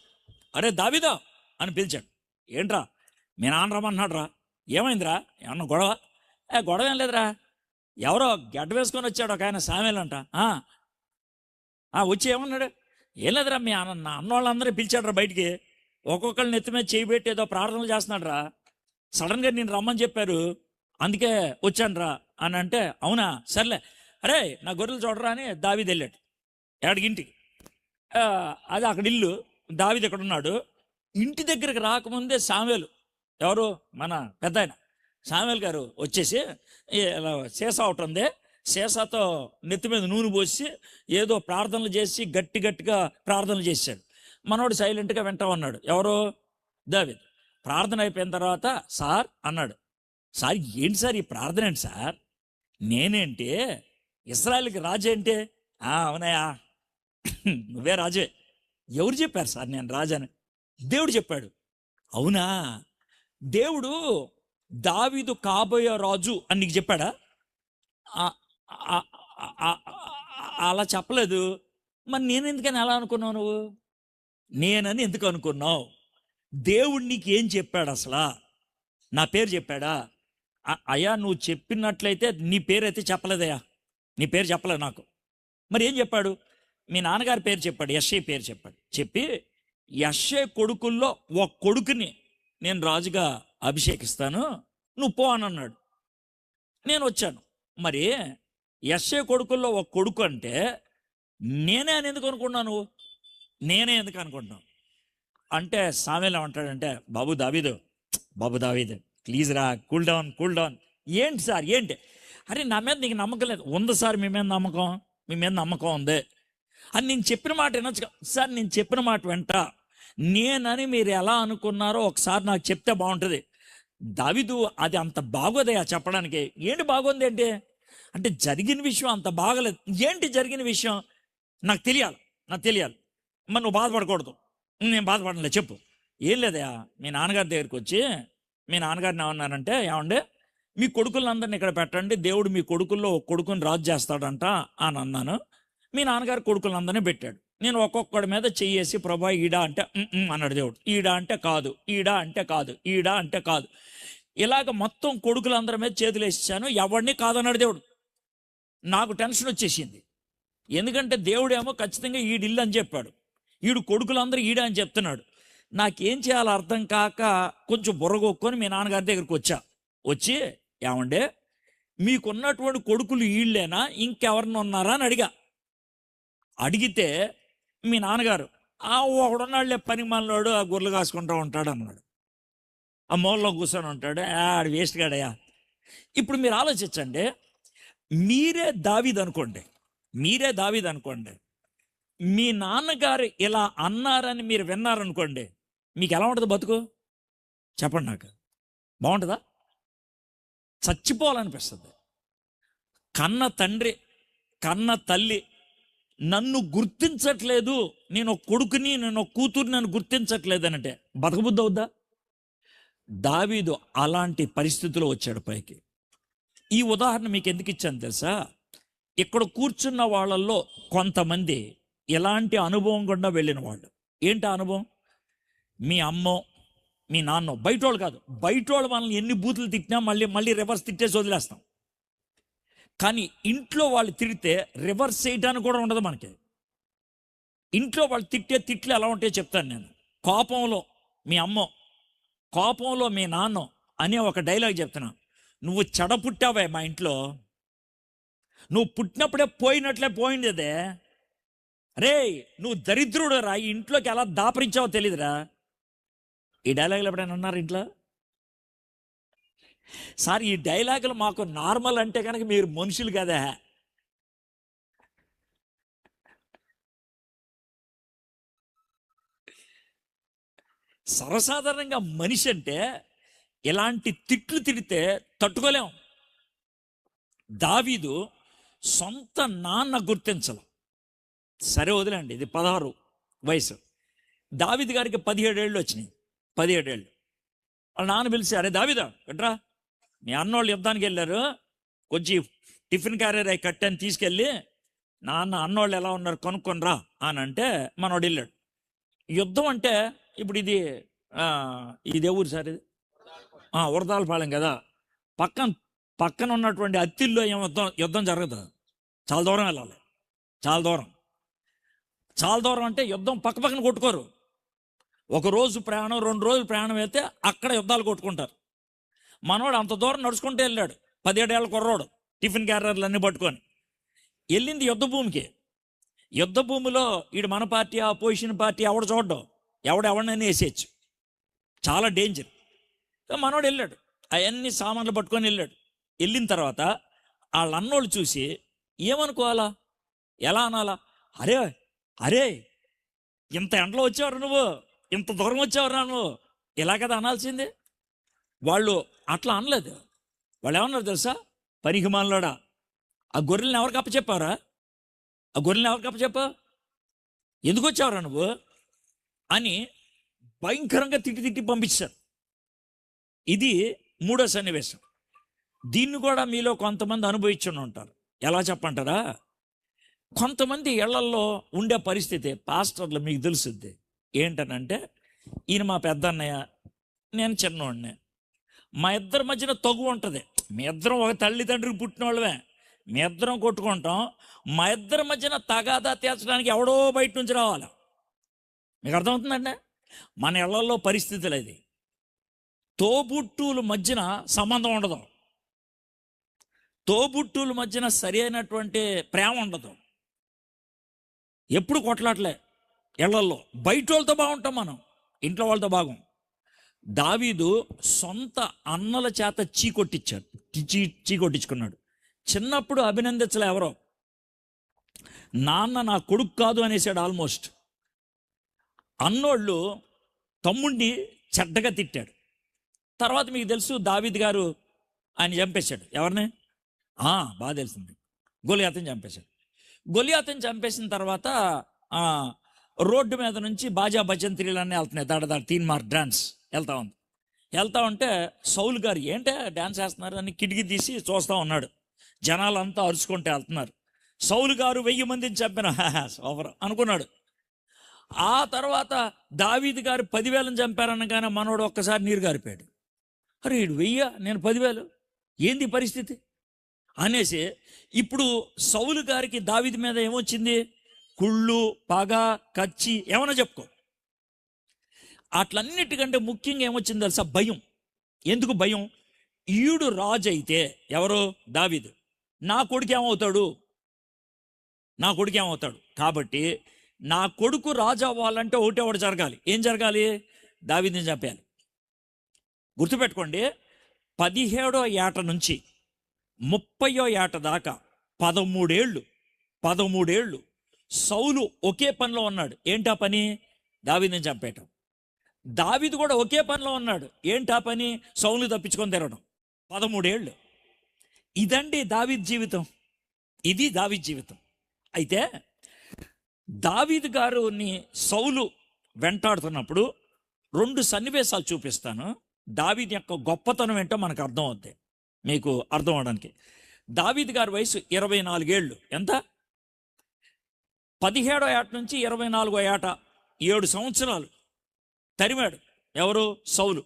అరే దావీదా అని పిలిచాడు. ఏంట్రా, మీ నాన్న రమ్మన్నాడు రా. ఏమైందిరా, ఏమన్నా గొడవ? గొడవ ఏం లేదురా, ఎవరో గడ్డ వేసుకొని వచ్చాడు ఒక ఆయన, సామేలు అంట. వచ్చి ఏమన్నాడు? ఏం లేదురా, మీ నా అన్న వాళ్ళందరూ పిలిచాడు రా బయటికి, ఒక్కొక్కరిని నెత్తి మీద చేయి పెట్టి ఏదో ప్రార్థనలు చేస్తున్నాడు రా, సడన్గా నేను రమ్మని చెప్పారు, అందుకే వచ్చాను రా అని అంటే, అవునా సర్లే, అరే నా గొర్రెలు చూడరా అని దావీదు వెళ్ళాడు ఇంటికి. అది అక్కడ ఇల్లు, దావీదు ఎక్కడ ఉన్నాడు. ఇంటి దగ్గరికి రాకముందే సామేలు, ఎవరు మన పెద్ద ఆయన సామేలు గారు వచ్చేసి, సీసా ఒకటి ఉంది, సీసాతో నెత్తి మీద నూనె పోసి ఏదో ప్రార్థనలు చేసి గట్టిగా ప్రార్థనలు చేశాడు. మనోడు సైలెంట్గా వింటా ఉన్నాడు. ఎవరు? దావీదు. ప్రార్థన అయిపోయిన తర్వాత సార్ అన్నాడు. సార్ ఏంటి సార్ ఈ ప్రార్థన ఏంటి సార్? నేనేంటి ఇశ్రాయేలుకి రాజు ఏంటి? అవునయా, నువ్వే రాజే. ఎవరు చెప్పారు సార్ నేను రాజని? దేవుడు చెప్పాడు. అవునా, దేవుడు దావీదు కాబోయే రాజు అని నీకు చెప్పాడా? అలా చెప్పలేదు. మరి నేను ఎందుకని అలా అనుకున్నావు? నువ్వు నేనని ఎందుకు అనుకున్నావు? దేవుడు నీకు ఏం చెప్పాడు అసలు? నా పేరు చెప్పాడా? అయ్యా నువ్వు చెప్పినట్లయితే నీ పేరైతే చెప్పలేదయ్యా, నీ పేరు చెప్పలేదు నాకు. మరి ఏం చెప్పాడు? మీ నాన్నగారి పేరు చెప్పాడు, యెష్షయి పేరు చెప్పాడు. చెప్పి యెష్షయి కొడుకుల్లో ఒక కొడుకుని నేను రాజుగా అభిషేకిస్తాను, నువ్వు పో అని అన్నాడు. నేను వచ్చాను. మరి యెష్షయి కొడుకుల్లో ఒక కొడుకు అంటే నేనే అని ఎందుకు అనుకున్నాను? నేనే ఎందుకు అనుకుంటున్నాను అంటే, సామేలు ఏమంటాడంటే, బాబు దావీదు ప్లీజ్ రా, కూల్ డౌన్. ఏంటి సార్ ఏంటి? అరే నా మీద నీకు నమ్మకం లేదు. ఉంది సార్, మీ మీద నమ్మకం ఉంది అని నేను చెప్పిన మాట వినొచ్చు సార్. నేను చెప్పిన మాట వెంట నేనని మీరు ఎలా అనుకున్నారో ఒకసారి నాకు చెప్తే బాగుంటుంది. దావీదు అది అంత బాగోదయా చెప్పడానికి? ఏంటి బాగోంది ఏంటి అంటే, జరిగిన విషయం అంత బాగలేదు. ఏంటి జరిగిన విషయం నాకు తెలియాలి. మరి నువ్వు బాధపడకూడదు. నేను బాధపడలే, చెప్పు. ఏం లేదయా, మీ నాన్నగారి దగ్గరికి వచ్చి మీ నాన్నగారిని ఏమన్నానంటే, ఏమండే మీ కొడుకులందరినీ ఇక్కడ పెట్టండి, దేవుడు మీ కొడుకుల్లో ఒక కొడుకుని రాజు చేస్తాడంట అని అన్నాను. మీ నాన్నగారి కొడుకులందరినీ పెట్టాడు. నేను ఒక్కొక్కడి మీద చెయ్యేసి, ప్రభా ఈడా అంటే అన్నాడు దేవుడు. ఈడా అంటే కాదు. ఇలాగ మొత్తం కొడుకులందరి మీద చేతులు వేసాను, ఎవరిని కాదన్నాడు దేవుడు. నాకు టెన్షన్ వచ్చేసింది. ఎందుకంటే దేవుడేమో ఖచ్చితంగా ఈడిల్లు అని చెప్పాడు, ఈడు కొడుకులందరూ ఈడా అని చెప్తున్నాడు. నాకేం చేయాలో అర్థం కాక కొంచెం బుర్రగొక్కొని మీ నాన్నగారి దగ్గరికి వచ్చి ఏమండే మీకున్నటువంటి కొడుకులు వీళ్ళేనా, ఇంకెవరిని ఉన్నారా అని అడిగితే మీ నాన్నగారు ఒకడున్నాడులే పని మనలోడు, ఆ గొర్రెలు కాసుకుంటూ ఉంటాడు అన్నాడు. ఆ మూలలో కూర్చొని ఉంటాడు, ఆడు వేస్ట్ గాడయా. ఇప్పుడు మీరు ఆలోచించండి, మీరే దావీదు అనుకోండి, మీ నాన్నగారు ఇలా అన్నారని మీరు విన్నారనుకోండి, మీకు ఎలా ఉంటుంది బతుకు? చెప్పండి నాకు. బాగుంటుందా? చచ్చిపోవాలనిపిస్తుంది. కన్న తండ్రి, కన్న తల్లి నన్ను గుర్తించట్లేదు, నేను ఒక కొడుకుని, నేను ఒక కూతురు నన్ను గుర్తించట్లేదు అనంటే బతకబుద్ధి అవుద్దా? దావీదు అలాంటి పరిస్థితిలో వచ్చాడు పైకి. ఈ ఉదాహరణ మీకు ఎందుకు ఇచ్చాను తెలుసా? ఇక్కడ కూర్చున్న వాళ్ళల్లో కొంతమంది ఎలాంటి అనుభవం గుండా వెళ్ళిన వాళ్ళు. ఏంటి అనుభవం? మీ అమ్మో మీ నాన్నో, బయటోళ్ళు కాదు, బయటోళ్ళు మనల్ని ఎన్ని బూతులు తిట్టినా మళ్ళీ రివర్స్ తిట్టేసి వదిలేస్తాం. కానీ ఇంట్లో వాళ్ళు తిడితే రివర్స్ చేయడానికి కూడా ఉండదు మనకి. ఇంట్లో వాళ్ళు తిట్టే తిట్లు ఎలా ఉంటాయో చెప్తాను నేను. కోపంలో మీ అమ్మో, కోపంలో మీ నాన్నో అనే ఒక డైలాగ్ చెప్తున్నా. నువ్వు చెడ పుట్టావే మా ఇంట్లో, నువ్వు పుట్టినప్పుడే పోయినట్లే పోయింది అదే. రే నువ్వు దరిద్రుడు రా, ఈ ఇంట్లోకి ఎలా దాపరించావో తెలియదురా. ఈ డైలాగులు ఎప్పుడైనా అన్నారు ఇంట్లో? సార్ ఈ డైలాగులు మాకు నార్మల్ అంటే కనుక మీరు మనుషులు కదా. సర్వసాధారణంగా మనిషి అంటే ఇలాంటి తిట్లు తిడితే తట్టుకోలేం. దావీదు సొంత నాన్న గుర్తించాల. సరే వదిలేండి, ఇది 16 వయసు. దావీదు గారికి 17 ఏళ్ళు వచ్చినాయి. 17 ఏళ్ళు. వాళ్ళ నాన్న పిలిచి, అరే దావీదా ఎట్రా, మీ అన్నోళ్ళు యుద్ధానికి వెళ్ళారు, కొంచెం టిఫిన్ క్యారియర్ అయి కట్టని తీసుకెళ్ళి నాన్న అన్నోళ్ళు ఎలా ఉన్నారు కనుక్కొని రా అని అంటే మనోడు వెళ్ళాడు. యుద్ధం అంటే ఇప్పుడు ఇది ఊరు సార్, ఇది ఉరదాలపాలెం కదా. పక్కన ఉన్నటువంటి అత్తిల్లో ఏం యుద్ధం జరగదు. చాలా దూరం వెళ్ళాలి, చాలా దూరం అంటే యుద్ధం పక్కన కొట్టుకోరు. ఒక రోజు ప్రయాణం, 2 రోజులు ప్రయాణం అయితే అక్కడ యుద్ధాలు కొట్టుకుంటారు. మనోడు అంత దూరం నడుచుకుంటూ వెళ్ళాడు, 17 ఏళ్ళ కుర్రోడు, టిఫిన్ క్యారియర్లు అన్నీ పట్టుకొని వెళ్ళింది యుద్ధ భూమికి. యుద్ధ భూమిలో ఈడు మన పార్టీ అపోజిషన్ పార్టీ ఎవడు చూడడం, ఎవడెవడనైనా వేసేయచ్చు, చాలా డేంజర్. మనోడు వెళ్ళాడు, అవన్నీ సామాన్లు పట్టుకొని వెళ్ళాడు. వెళ్ళిన తర్వాత వాళ్ళ అన్నోళ్ళు చూసి ఏమనుకోవాలా, ఎలా అనాలా? అరే ఇంత ఎండలో వచ్చేవారు నువ్వు, ఇంత దూరం వచ్చేవారా నువ్వు, ఇలా కదా అనాల్సిందే. వాళ్ళు అట్లా అనలేదు. వాళ్ళు ఏమన్నారు తెలుసా? పనికి మానలోడా, ఆ గొర్రెల్ని ఎవరికి అప్పచెప్పారా? ఎందుకు వచ్చావురా నువ్వు అని భయంకరంగా తిట్టి పంపించారు. ఇది 3వ సన్నివేశం. దీన్ని కూడా మీలో కొంతమంది అనుభవించుని ఉంటారు. ఎలా చెప్పంటారా? కొంతమంది ఇళ్లల్లో ఉండే పరిస్థితి, పాస్టర్లు మీకు తెలుసుద్ది ఏంటనంటే, ఈయన మా పెద్దన్నయ్య, నేను చిన్నోడిని, మా ఇద్దరి మధ్యన తగు ఉంటుంది. మీ ఇద్దరం ఒక తల్లిదండ్రికి పుట్టిన వాళ్ళమే, మీ ఇద్దరం కొట్టుకుంటాం. మా ఇద్దరి మధ్యన తగాదా తీర్చడానికి ఎవడో బయట నుంచి రావాలి. మీకు అర్థమవుతుందండి? మన ఇళ్లలో పరిస్థితులు అది. తోబుట్టువుల మధ్యన సంబంధం ఉండదు, తోబుట్టువుల మధ్యన సరి అయినటువంటి ప్రేమ ఉండదు, ఎప్పుడు కొట్లాట్లే ఇళ్లలో. బయట వాళ్ళతో బాగుంటాం మనం, ఇంట్లో వాళ్ళతో బాగుం. దావీదు సొంత అన్నల చేత చీకొట్టించుకున్నాడు. చిన్నప్పుడు అభినందించలే ఎవరో, నాన్న నా కొడుకు కాదు అనేసాడు ఆల్మోస్ట్. అన్నోళ్ళు తమ్ముడిని చెడ్డగా తిట్టాడు. తర్వాత మీకు తెలుసు దావీదు గారు ఆయన చంపేశాడు. ఎవరిని? బాగా తెలిసింది, గొలియాతుని చంపేశాడు. గొలియాతుని చంపేసిన తర్వాత రోడ్డు మీద నుంచి బాజా భజంత్రీలన్నీ వెళ్తున్నాయి, దాడ 3 మార్క్ డాన్స్ వెళ్తా ఉంటే సౌలు గారు ఏంటే డాన్స్ వేస్తున్నారు అని కిటికీ తీసి చూస్తూ ఉన్నాడు. జనాలంతా అరుచుకుంటే వెళ్తున్నారు. సౌలు గారు 1000 మందిని చంపిన సోవర్ అనుకున్నాడు. ఆ తర్వాత దావీదు గారు 10,000 చంపారనగానే మనోడు ఒక్కసారి నీరు గారిపోయాడు. అరే వీడు 1000, నేను 10,000, ఏంది పరిస్థితి అనేసి ఇప్పుడు సౌలు గారికి దావీదు మీద ఏమొచ్చింది? కుళ్ళు, పగ, కచ్చి, ఏమన్నా చెప్పుకో. అట్లన్నిటికంటే ముఖ్యంగా ఏమొచ్చింది తెలుసా? భయం. ఎందుకు భయం? ఈడు రాజు అయితే, ఎవరు? దావీదు, నా కొడుకు ఏమవుతాడు కాబట్టి నా కొడుకు రాజు అవ్వాలంటే ఒకటి జరగాలి. ఏం జరగాలి? దావీదుని చంపేయాలి. గుర్తుపెట్టుకోండి, 17వ ఏట నుంచి 30వ ఏట దాకా 13 ఏళ్ళు సౌలు ఒకే పనిలో ఉన్నాడు. ఏంటా పని? దావీదుని చంపేయటం. దావీదు కూడా ఒకే పనిలో ఉన్నాడు. ఏంటా పని? సౌలు తప్పించుకొని తిరగడం. 13 ఏళ్ళు. ఇదండి దావీదు జీవితం. ఇది దావీదు జీవితం. అయితే దావీదు గారుని సౌలు వెంటాడుతున్నప్పుడు 2 సన్నివేశాలు చూపిస్తాను. దావీదు యొక్క గొప్పతనం ఏంటో మనకు అర్థం అవుద్ది, మీకు అర్థం అవడానికి. దావీదు గారి వయసు 24 ఏళ్ళు. ఎంత? 17వ ఏట నుంచి 24వ ఏట 7 సంవత్సరాలు తరిమాడు. ఎవరు? సౌలు.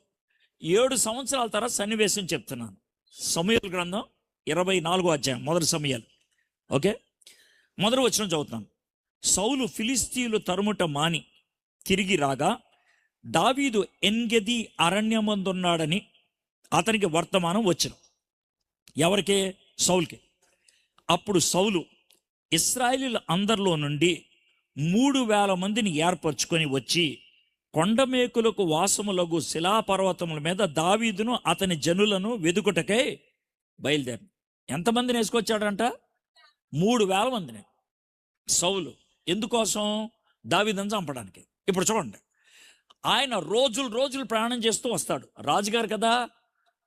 7 సంవత్సరాల తర్వాత సన్నివేశం చెప్తున్నాను. సమూయేలు గ్రంథం 24వ అధ్యాయం, మొదటి సమూయేలు. ఓకే, మొదటి వచనం చదువుతున్నాను. సౌలు ఫిలిస్తీయులు తరుముట మాని తిరిగి రాగా దావీదు ఎన్గెది అరణ్యమందున్నాడని అతనికి వర్తమానం వచ్చెను. ఎవరికి? సౌలుకి. అప్పుడు సౌలు ఇశ్రాయేలీయుల అందరిలో నుండి 3,000 మందిని ఏర్పరచుకొని వచ్చి కొండమేకులకు వాసములగు శిలాపర్వతముల మీద దావీదును అతని జనులను వెదుకుటకై బయలుదేరి. ఎంతమందిని వేసుకొచ్చాడంట? 3,000 మందిని. సౌలు ఎందుకోసం? దావీదును చంపడానికి. ఇప్పుడు చూడండి, ఆయన రోజులు ప్రయాణం చేస్తూ వస్తాడు. రాజుగారు కదా,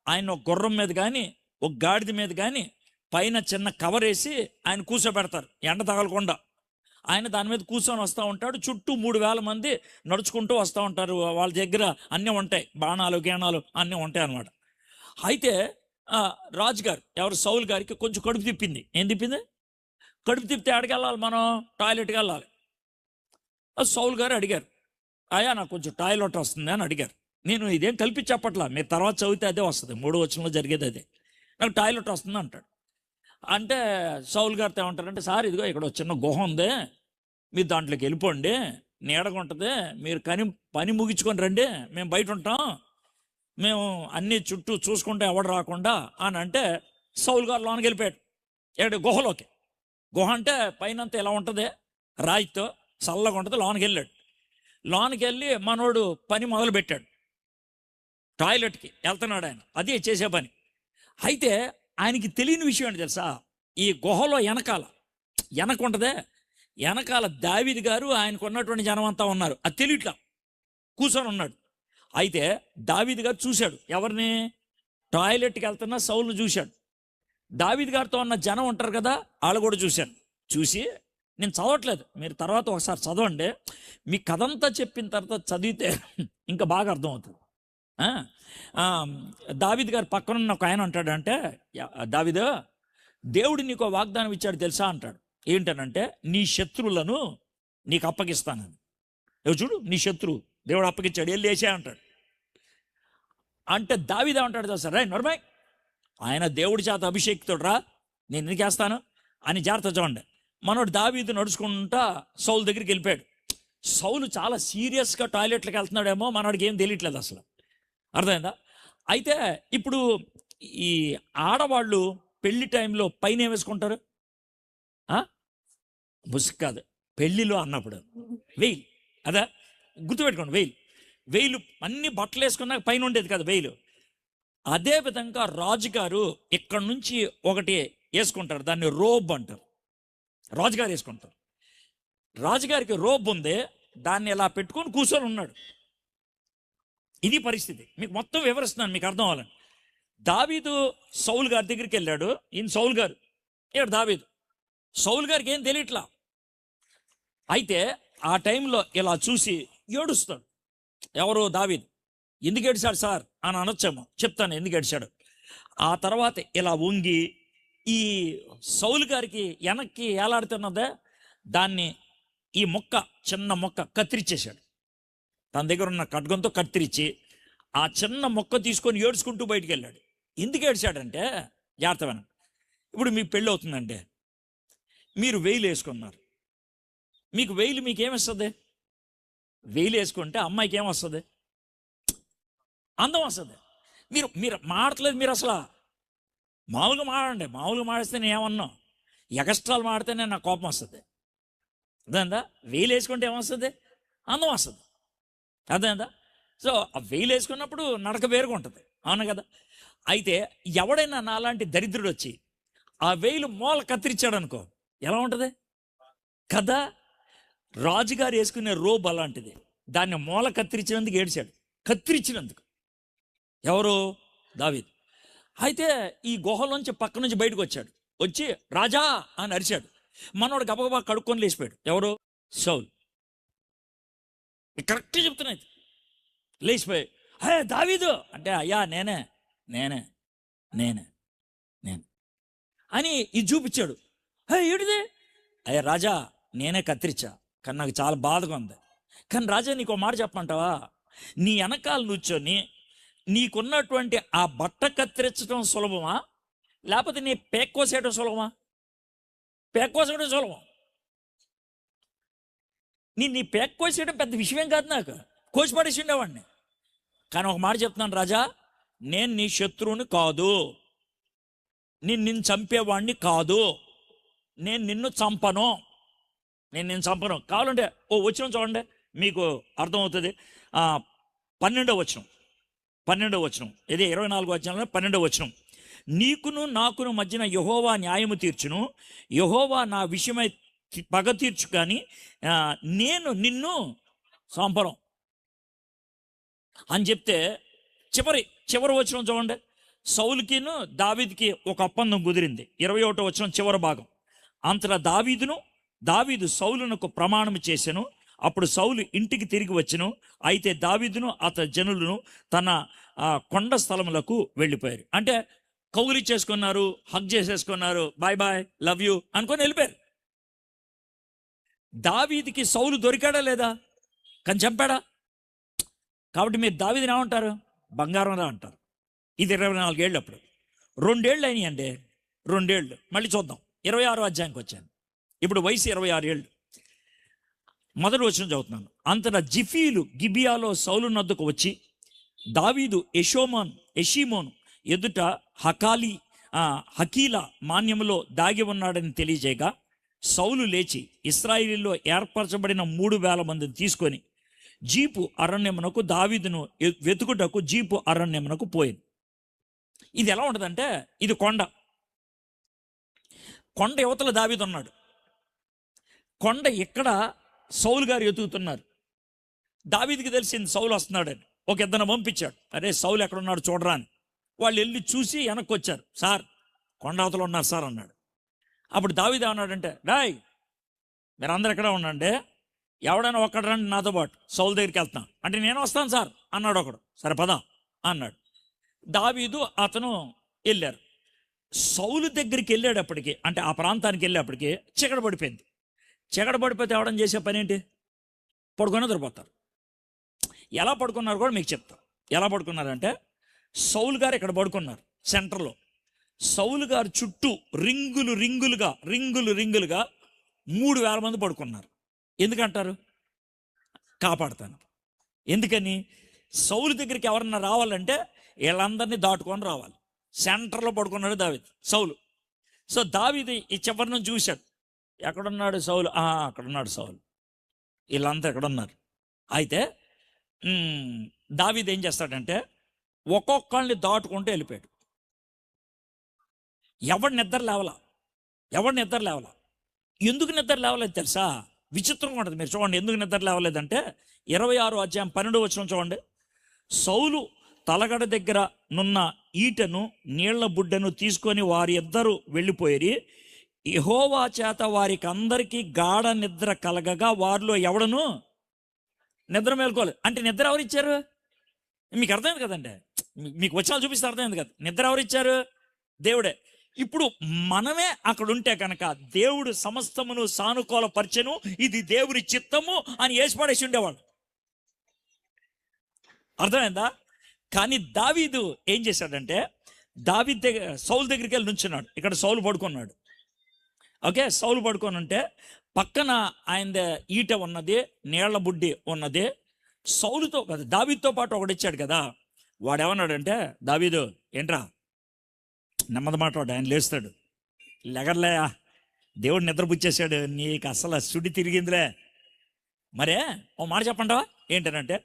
ఆయన ఒక గుర్రం మీద కానీ ఒక గాడిద మీద కానీ పైన చిన్న కవర్ వేసి ఆయన కూర్చోబెడతారు, ఎండ తగలకుండా. ఆయన దాని మీద కూర్చొని వస్తూ ఉంటాడు. చుట్టూ 3,000 మంది నడుచుకుంటూ వస్తూ ఉంటారు. వాళ్ళ దగ్గర అన్నీ ఉంటాయి, బాణాలు గేణాలు అన్నీ ఉంటాయి అన్నమాట. అయితే రాజుగారు ఎవరు? సౌలు గారికి కొంచెం కడుపు తిప్పింది. ఏం తిప్పింది? కడుపు తిప్పితే ఎక్కడికి వెళ్ళాలి మనం? టాయిలెట్కి వెళ్ళాలి. సౌలు గారు అడిగారు, అయ్యా నాకు కొంచెం టాయిలెట్ వస్తుంది అని అడిగారు. నేను ఇదేం కలిపి చెప్పట్లా, మీరు తర్వాత చదివితే అదే వస్తుంది, 3వ వచనంలో జరిగేది అదే. నాకు టాయిలెట్ వస్తుంది అంటాడు. అంటే సౌలు గారితో ఏమంటారంటే, సార్ ఇదిగో ఇక్కడ చిన్న గుహ ఉంది, మీరు దాంట్లోకి వెళ్ళిపోండి, నీడగా ఉంటుంది, మీరు పని ముగించుకొని రండి, మేము బయట ఉంటాం, మేము అన్ని చుట్టూ చూసుకుంటే ఎవడు రాకుండా అని అంటే సౌలు గారు లోనికి వెళ్ళిపోయాడు. ఎక్కడ? గుహలోకి. గుహ అంటే పైనంతా ఇలా ఉంటుంది, రాయితో చల్లగా ఉంటుంది. లోనికి వెళ్ళాడు. లోనికి వెళ్ళి మనోడు పని మొదలు పెట్టాడు. టాయిలెట్కి వెళ్తున్నాడు ఆయన, అదే చేసే పని. అయితే ఆయనకి తెలియని విషయం ఏంటి తెలుసా? ఈ గుహలో వెనక ఉంటుందే, వెనకాల దావీదు గారు ఆయనకు ఉన్నటువంటి జనం అంతా ఉన్నారు. అది తెలియట్లా, కూర్చొని ఉన్నాడు. అయితే దావీదు గారు చూశాడు ఎవరిని? టాయిలెట్కి వెళ్తున్నా సౌలును చూశాడు. దావీదు గారితో ఉన్న జనం ఉంటారు కదా, వాళ్ళు కూడా చూశాను. చూసి, నేను చదవట్లేదు, మీరు తర్వాత ఒకసారి చదవండి, మీ కథంతా చెప్పిన తర్వాత చదివితే ఇంకా బాగా అర్థమవుతుంది. దావీదు గారు పక్కనున్న ఒక ఆయన అంటాడంటే, దావీదు, దేవుడు నీకు వాగ్దానం ఇచ్చాడు తెలుసా అంటాడు. ఏంటనంటే, నీ శత్రువులను నీకు అప్పగిస్తానని. చూడు, నీ శత్రువు దేవుడు అప్పగించాడు, వెళ్ళి వేసే అంటాడు. అంటే దావీదు ఏమంటాడు తెలుసా? రే నర్మయ్, ఆయన దేవుడి చేత అభిషేక్తుడు రా, నేను ఎందుకు వేస్తాను అని. జాగ్రత్త చూడండి, మనోడు దావీదు నడుచుకుంటా సౌలు దగ్గరికి వెళ్ళిపోయాడు. సౌలు చాలా సీరియస్గా టాయిలెట్లకు వెళ్తున్నాడేమో, మనోడికి ఏం తెలియట్లేదు అసలు. అర్థమైందా? అయితే ఇప్పుడు ఈ ఆడవాళ్ళు పెళ్లి టైంలో పైన ఏం వేసుకుంటారు? ముసుగు కాదు, పెళ్లిలో అన్నప్పుడు వెయిల్. అదా, గుర్తుపెట్టుకోండి, వెయిలు అన్ని బట్టలు వేసుకున్నాక పైన ఉండేది కదా వెయిలు. అదే విధంగా రాజుగారు ఇక్కడ నుంచి ఒకటి వేసుకుంటారు, దాన్ని రోబ్ అంటారు. రాజుగారు వేసుకుంటారు. రాజుగారికి రోబ్ ఉంది, దాన్ని ఇలా పెట్టుకొని కూర్చొని ఉన్నాడు. ఇది పరిస్థితి. మీకు మొత్తం వివరిస్తున్నాను, మీకు అర్థం అవ్వాలని. దావీదు సౌలు గారి దగ్గరికి వెళ్ళాడు. ఈయన సౌలు గారు, ఇక్కడ దావీదు. సౌలు గారికి ఏం తెలియట్లా. అయితే ఆ టైంలో ఇలా చూసి ఏడుస్తాడు. ఎవరు? దావీదు. ఎందుకు ఏడిచాడు సార్ అని అనొచ్చేమో, చెప్తాను ఎందుకు ఏడిచాడు. ఆ తర్వాత ఇలా వంగి ఈ సౌలు గారికి వెనక్కి ఏలాడుతున్నదే దాన్ని, ఈ చిన్న మొక్క కత్తిరించేశాడు. తన దగ్గర ఉన్న ఖడ్గంతో కత్తిరించి ఆ చిన్న మొక్క తీసుకొని ఏడ్చుకుంటూ బయటికి వెళ్ళాడు. ఎందుకు ఏడ్చాడంటే, జాగ్రత్త వినండి. ఇప్పుడు మీకు పెళ్ళి అవుతుందంటే, మీరు వెయిలు వేసుకున్నారు. మీకు వెయిలు మీకేమిస్తుంది? వెయిలు వేసుకుంటే అమ్మాయికి ఏమొస్తుంది? అందం వస్తుంది. మీరు మాడట్లేదు, మీరు అసలు మామూలుగా మాడండి. మామూలుగా మాడిస్తే నేను ఏమన్నా, ఎగస్ట్రాలు మాడితేనే నాకు కోపం వస్తుంది. అదేందా? వెయిలు వేసుకుంటే ఏమొస్తుంది? అందం వస్తుంది. అదేందా? సో ఆ వెయిలు వేసుకున్నప్పుడు నడక వేరుగా ఉంటుంది, అవును కదా? అయితే ఎవడైనా నాలాంటి దరిద్రుడు వచ్చి ఆ వెయిలు మూల కత్తిరించాడు అనుకో, ఎలా ఉంటుంది కదా? రాజుగారు వేసుకునే రోబ్ అలాంటిది, దాన్ని మూల కత్తిరించినందుకు ఏడ్చాడు. కత్తిరించినందుకు. ఎవరు? దావీదు. అయితే ఈ గుహలోంచి పక్క నుంచి బయటకు వచ్చాడు. వచ్చి రాజా అని అరిచాడు. మనోడు గబగబా కడుక్కొని లేచిపోయాడు. ఎవరు? సౌలు. కరెక్ట్గా చెప్తున్నాయి. లేచిపోయాయి. హే దావీదు అంటే, అయ్యా నేనే అని ఇది చూపించాడు. హే ఏడిదే? అయ్యా రాజా, నేనే కత్తిరించా, కానీ నాకు చాలా బాధగా ఉంది. కానీ రాజా, నీకు మాట చెప్పమంటావా? నీ వెనకాల కూర్చొని నీకున్నటువంటి ఆ బట్ట కత్తిరించడం సులభమా, లేకపోతే నీ పేక్కోసేయడం సులభమా? పేక్కోసేయడం సులభం. నీ పేక్కోసేయడం పెద్ద విషయం కాదు, నాకు కోసిపడేసి ఉండేవాడిని. కానీ ఒక మాట చెప్తున్నాను రాజా, నేను నీ శత్రువుని కాదు. నిన్ను చంపేవాడిని కాదు, నేను నిన్ను చంపను, నేను చంపను. కావాలంటే ఓ వచనం చూడండి, మీకు అర్థమవుతుంది. 12వ వచనం, ఇది 24వ అధ్యాయంలో 12వ వచనం. నీకును నాకును మధ్యన యెహోవా న్యాయము తీర్చును, యెహోవా నా విషయమై పగ తీర్చు, కానీ నేను నిన్ను చంపను అని చెప్తే చివరి వచనం చూడండి. సౌలుకిను దావీదుకి ఒక ఒప్పందం కుదిరింది. 21వ వచనం చివరి భాగం. అంతటా దావీదు సౌలునకు ప్రమాణం చేసెను. అప్పుడు సౌలు ఇంటికి తిరిగి వచ్చెను. అయితే దావీదును అతని జనులను తన కొండ స్థలములకు వెళ్ళిపోయారు. అంటే కౌగిలి చేసుకున్నారు, హగ్ చేసేసుకున్నారు, బాయ్ బాయ్ లవ్ యూ అనుకొని వెళ్ళిపోయారు. దావీదుకి సౌలు దొరికాడా లేదా? కానీ చంపాడా? కాబట్టి మీరు దావీదుని ఏమంటారు? బంగారం రా అంటారు. ఇది 24 ఏళ్ళు. అప్పుడు 2 ఏళ్ళు అయినాయండి, 2 ఏళ్ళు. మళ్ళీ చూద్దాం, 26వ అధ్యాయానికి వచ్చాను. ఇప్పుడు వయసు 26 ఏళ్ళు. మొదటి వచనం చదువుతున్నాను. అంతటా జిఫీలు గిబియాలో సౌలు నద్దకు వచ్చి దావీదు ఎషీమోను ఎదుట హకీలా మాన్యములో దాగి ఉన్నాడని తెలియజేయగా, సౌలు లేచి ఇశ్రాయేలీలో ఏర్పరచబడిన 3,000 మందిని తీసుకొని జీపు అరణ్యమునకు దావీదును వెతుకుటకు జీపు అరణ్యమునకు పోయింది. ఇది ఎలా ఉంటుందంటే, ఇది కొండ యువతల దావీదు ఉన్నాడు. కొండ ఇక్కడ సౌలు గారు ఎతుకుతున్నారు. దావీదుకి తెలిసింది సౌలు వస్తున్నాడని. ఒక ఇద్దరు పంపించాడు, అరే సౌలు ఎక్కడున్నాడు చూడరా అని. వాళ్ళు వెళ్ళి చూసి వెనక్కి వచ్చారు. సార్ కొండ అవతల ఉన్నారు సార్ అన్నాడు. అప్పుడు దావీదు ఏమన్నాడంటే, డాయ్ మీరందరూ ఎక్కడ ఉండండి, ఎవడైనా ఒక్కడు రండి నాతో పాటు, సౌలు దగ్గరికి వెళ్తాను అంటే. నేను వస్తాను సార్ అన్నాడు ఒకడు. సరే పదా అన్నాడు. దావీదు అతను వెళ్ళారు. సౌలు దగ్గరికి వెళ్ళేటప్పటికి, అంటే ఆ ప్రాంతానికి వెళ్ళేప్పటికి చీకటి పడిపోయింది. చీకటి పడిపోతే ఎవడని చేసే పని ఏంటి? పడుకొని నిద్రపోతారు. ఎలా పడుకున్నారు కూడా మీకు చెప్తా. ఎలా పడుకున్నారంటే, సౌలు గారు ఇక్కడ పడుకున్నారు సెంటర్లో. సౌలు గారు చుట్టూ రింగులుగా 3,000 మంది పడుకున్నారు. ఎందుకంటారు? కాపాడుతాను. ఎందుకని? సౌలు దగ్గరికి ఎవరన్నా రావాలంటే వీళ్ళందరినీ దాటుకొని రావాలి. సెంటర్లో పడుకున్నాడు దావీదు, సౌలు. సో దావీదు ఈ చివరి నుంచి చూశాడు, ఎక్కడున్నాడు సౌలు? అక్కడున్నాడు సౌలు. వీళ్ళంతా ఎక్కడున్నారు? అయితే దావీదు ఏం చేస్తాడంటే, ఒక్కొక్కళ్ళని దాటుకుంటూ వెళ్ళిపోయాడు. ఎవడు నిద్ర లేవలా. ఎందుకు నిద్ర లేవలేదు తెలుసా? విచిత్రంగా ఉంటుంది. మీరు చూడండి ఎందుకు నిద్ర లేవలేదంటే, 26వ అధ్యాయం 12వ వచనం చూడండి. సౌలు తలగడ దగ్గర నున్న ఈటను నీళ్ల బుడ్డను తీసుకొని వారి ఇద్దరు వెళ్ళిపోయి, యెహోవా చేత వారికి అందరికీ గాఢ నిద్ర కలగగా వారిలో ఎవడను నిద్ర మేల్కోలేదు. అంటే నిద్ర ఎవరిచ్చారు? మీకు అర్థమైంది కదండి, మీకు వచ్చాలు చూపిస్తే అర్థమైంది కదా. నిద్ర ఎవరిచ్చారు? దేవుడే. ఇప్పుడు మనమే అక్కడ ఉంటే కనుక దేవుడు సమస్తమును సానుకూల పరిచెను, ఇది దేవుడి చిత్తము అని ఏసిపడేసి ఉండేవాడు. అర్థమైందా? కానీ దావీదు ఏం చేశాడంటే, దావీదు దగ్గర సౌలు దగ్గరికి వెళ్ళి నుంచున్నాడు. ఇక్కడ సౌలు పడుకున్నాడు. ఓకే, సౌలు పడుకొని ఉంటే పక్కన ఆయన ఈట ఉన్నది, నీళ్ల బుడ్డి ఉన్నది. సౌలుతో కదా, దావీదుతో పాటు ఒకడు ఇచ్చాడు కదా. వాడేమన్నాడంటే, దావీదు ఏంట్రా నెమ్మది మాట్లాడు, ఆయన లేస్తాడు. లెగర్లేయా, దేవుడు నిద్రపుచ్చేసాడు, నీకు అసలు సుడి తిరిగిందిలే. మరే ఓ మాట చెప్పంటావా ఏంటనంటే,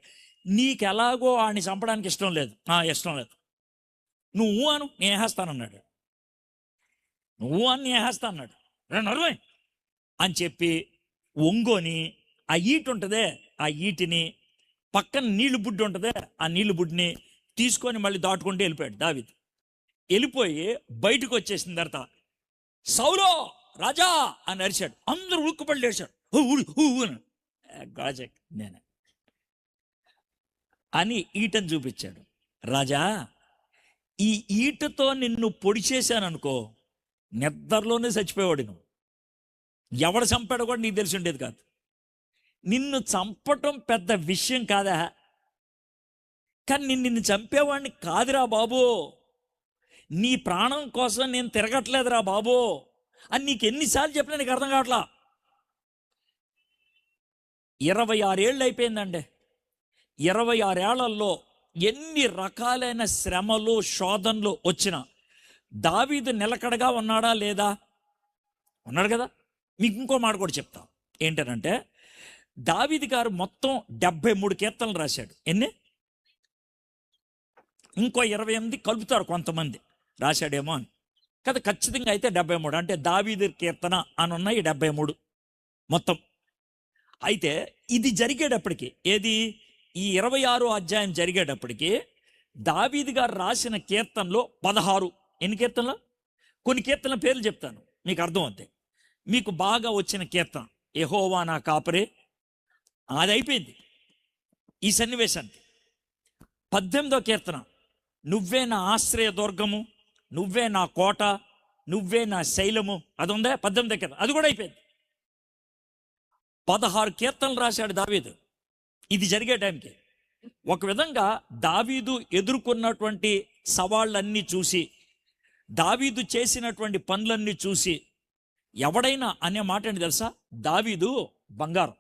నీకు ఎలాగో వాడిని చంపడానికి ఇష్టం లేదు. ఇష్టం లేదు, నువ్వు అను నేను వేస్తానన్నాడు. అన్నాడు. నరువై అని చెప్పి ఒంగోని ఆ ఈటు ఉంటుందే, ఆ ఈటిని పక్కన నీళ్లు బుడ్డి ఉంటుందే, ఆ నీళ్లు బుడ్డిని తీసుకొని మళ్ళీ దాటుకుంటూ వెళ్ళిపోయాడు దావీదు. వెళ్ళిపోయి బయటకు వచ్చేసిన తర్వాత సౌలో రాజా అని అరిచాడు. అందరూ ఉడుక్కుపడి లేచాడు. గాజక్ నేనే అని ఈటను చూపించాడు. రాజా, ఈ ఈటతో నిన్ను పొడి చేశాననుకో, నిద్రలోనే చచ్చిపోయేవాడు నువ్వు. ఎవడు చంపాడో కూడా నీకు తెలిసి ఉండేది కాదు. నిన్ను చంపటం పెద్ద విషయం కాదా, కానీ నిన్ను చంపేవాడిని కాదురా బాబు, నీ ప్రాణం కోసం నేను తిరగట్లేదురా బాబు అని నీకు ఎన్నిసార్లు చెప్పినా నీకు అర్థం కావట్లా. 26 ఏళ్ళు అయిపోయిందండి. 26 ఏళ్లలో ఎన్ని రకాలైన శ్రమలు శోధనలు వచ్చినా దావీదు నిలకడగా ఉన్నాడా లేదా? ఉన్నాడు కదా. మీకు ఇంకో మాట కూడా చెప్తా. ఏంటనంటే దావీదు గారు మొత్తం 73 కీర్తనలు రాశాడు. ఎన్ని? ఇంకో 28 కలుపుతారు కొంతమంది, రాశాడేమో అని కదా. ఖచ్చితంగా అయితే 73. అంటే దావీదు కీర్తన అని ఉన్నాయి 73 మొత్తం. అయితే ఇది జరిగేటప్పటికి, ఏది ఈ 26వ అధ్యాయం జరిగేటప్పటికి దావీదు గారు రాసిన కీర్తనలో 16. ఎన్ని కీర్తనలు? కొన్ని కీర్తనల పేర్లు చెప్తాను, మీకు అర్థం అవుతాయి. మీకు బాగా వచ్చిన కీర్తన యెహోవా నా కాపరే, అది అయిపోయింది ఈ సన్నివేశానికి. 18వ కీర్తన నువ్వే నా ఆశ్రయ దుర్గము, నువ్వే నా కోట, నువ్వే నా శైలము, అది ఉందా 18వ కీర్తన, అది కూడా అయిపోయింది. 16 కీర్తనలు రాశాడు దావీదు ఇది జరిగే టైంకి. ఒక విధంగా దావీదు ఎదుర్కొన్నటువంటి సవాళ్ళన్నీ చూసి, దావీదు చేసినటువంటి పనులన్నీ చూసి ఎవడైనా అనే మాట ఏంటి తెలుసా? దావీదు బంగారం.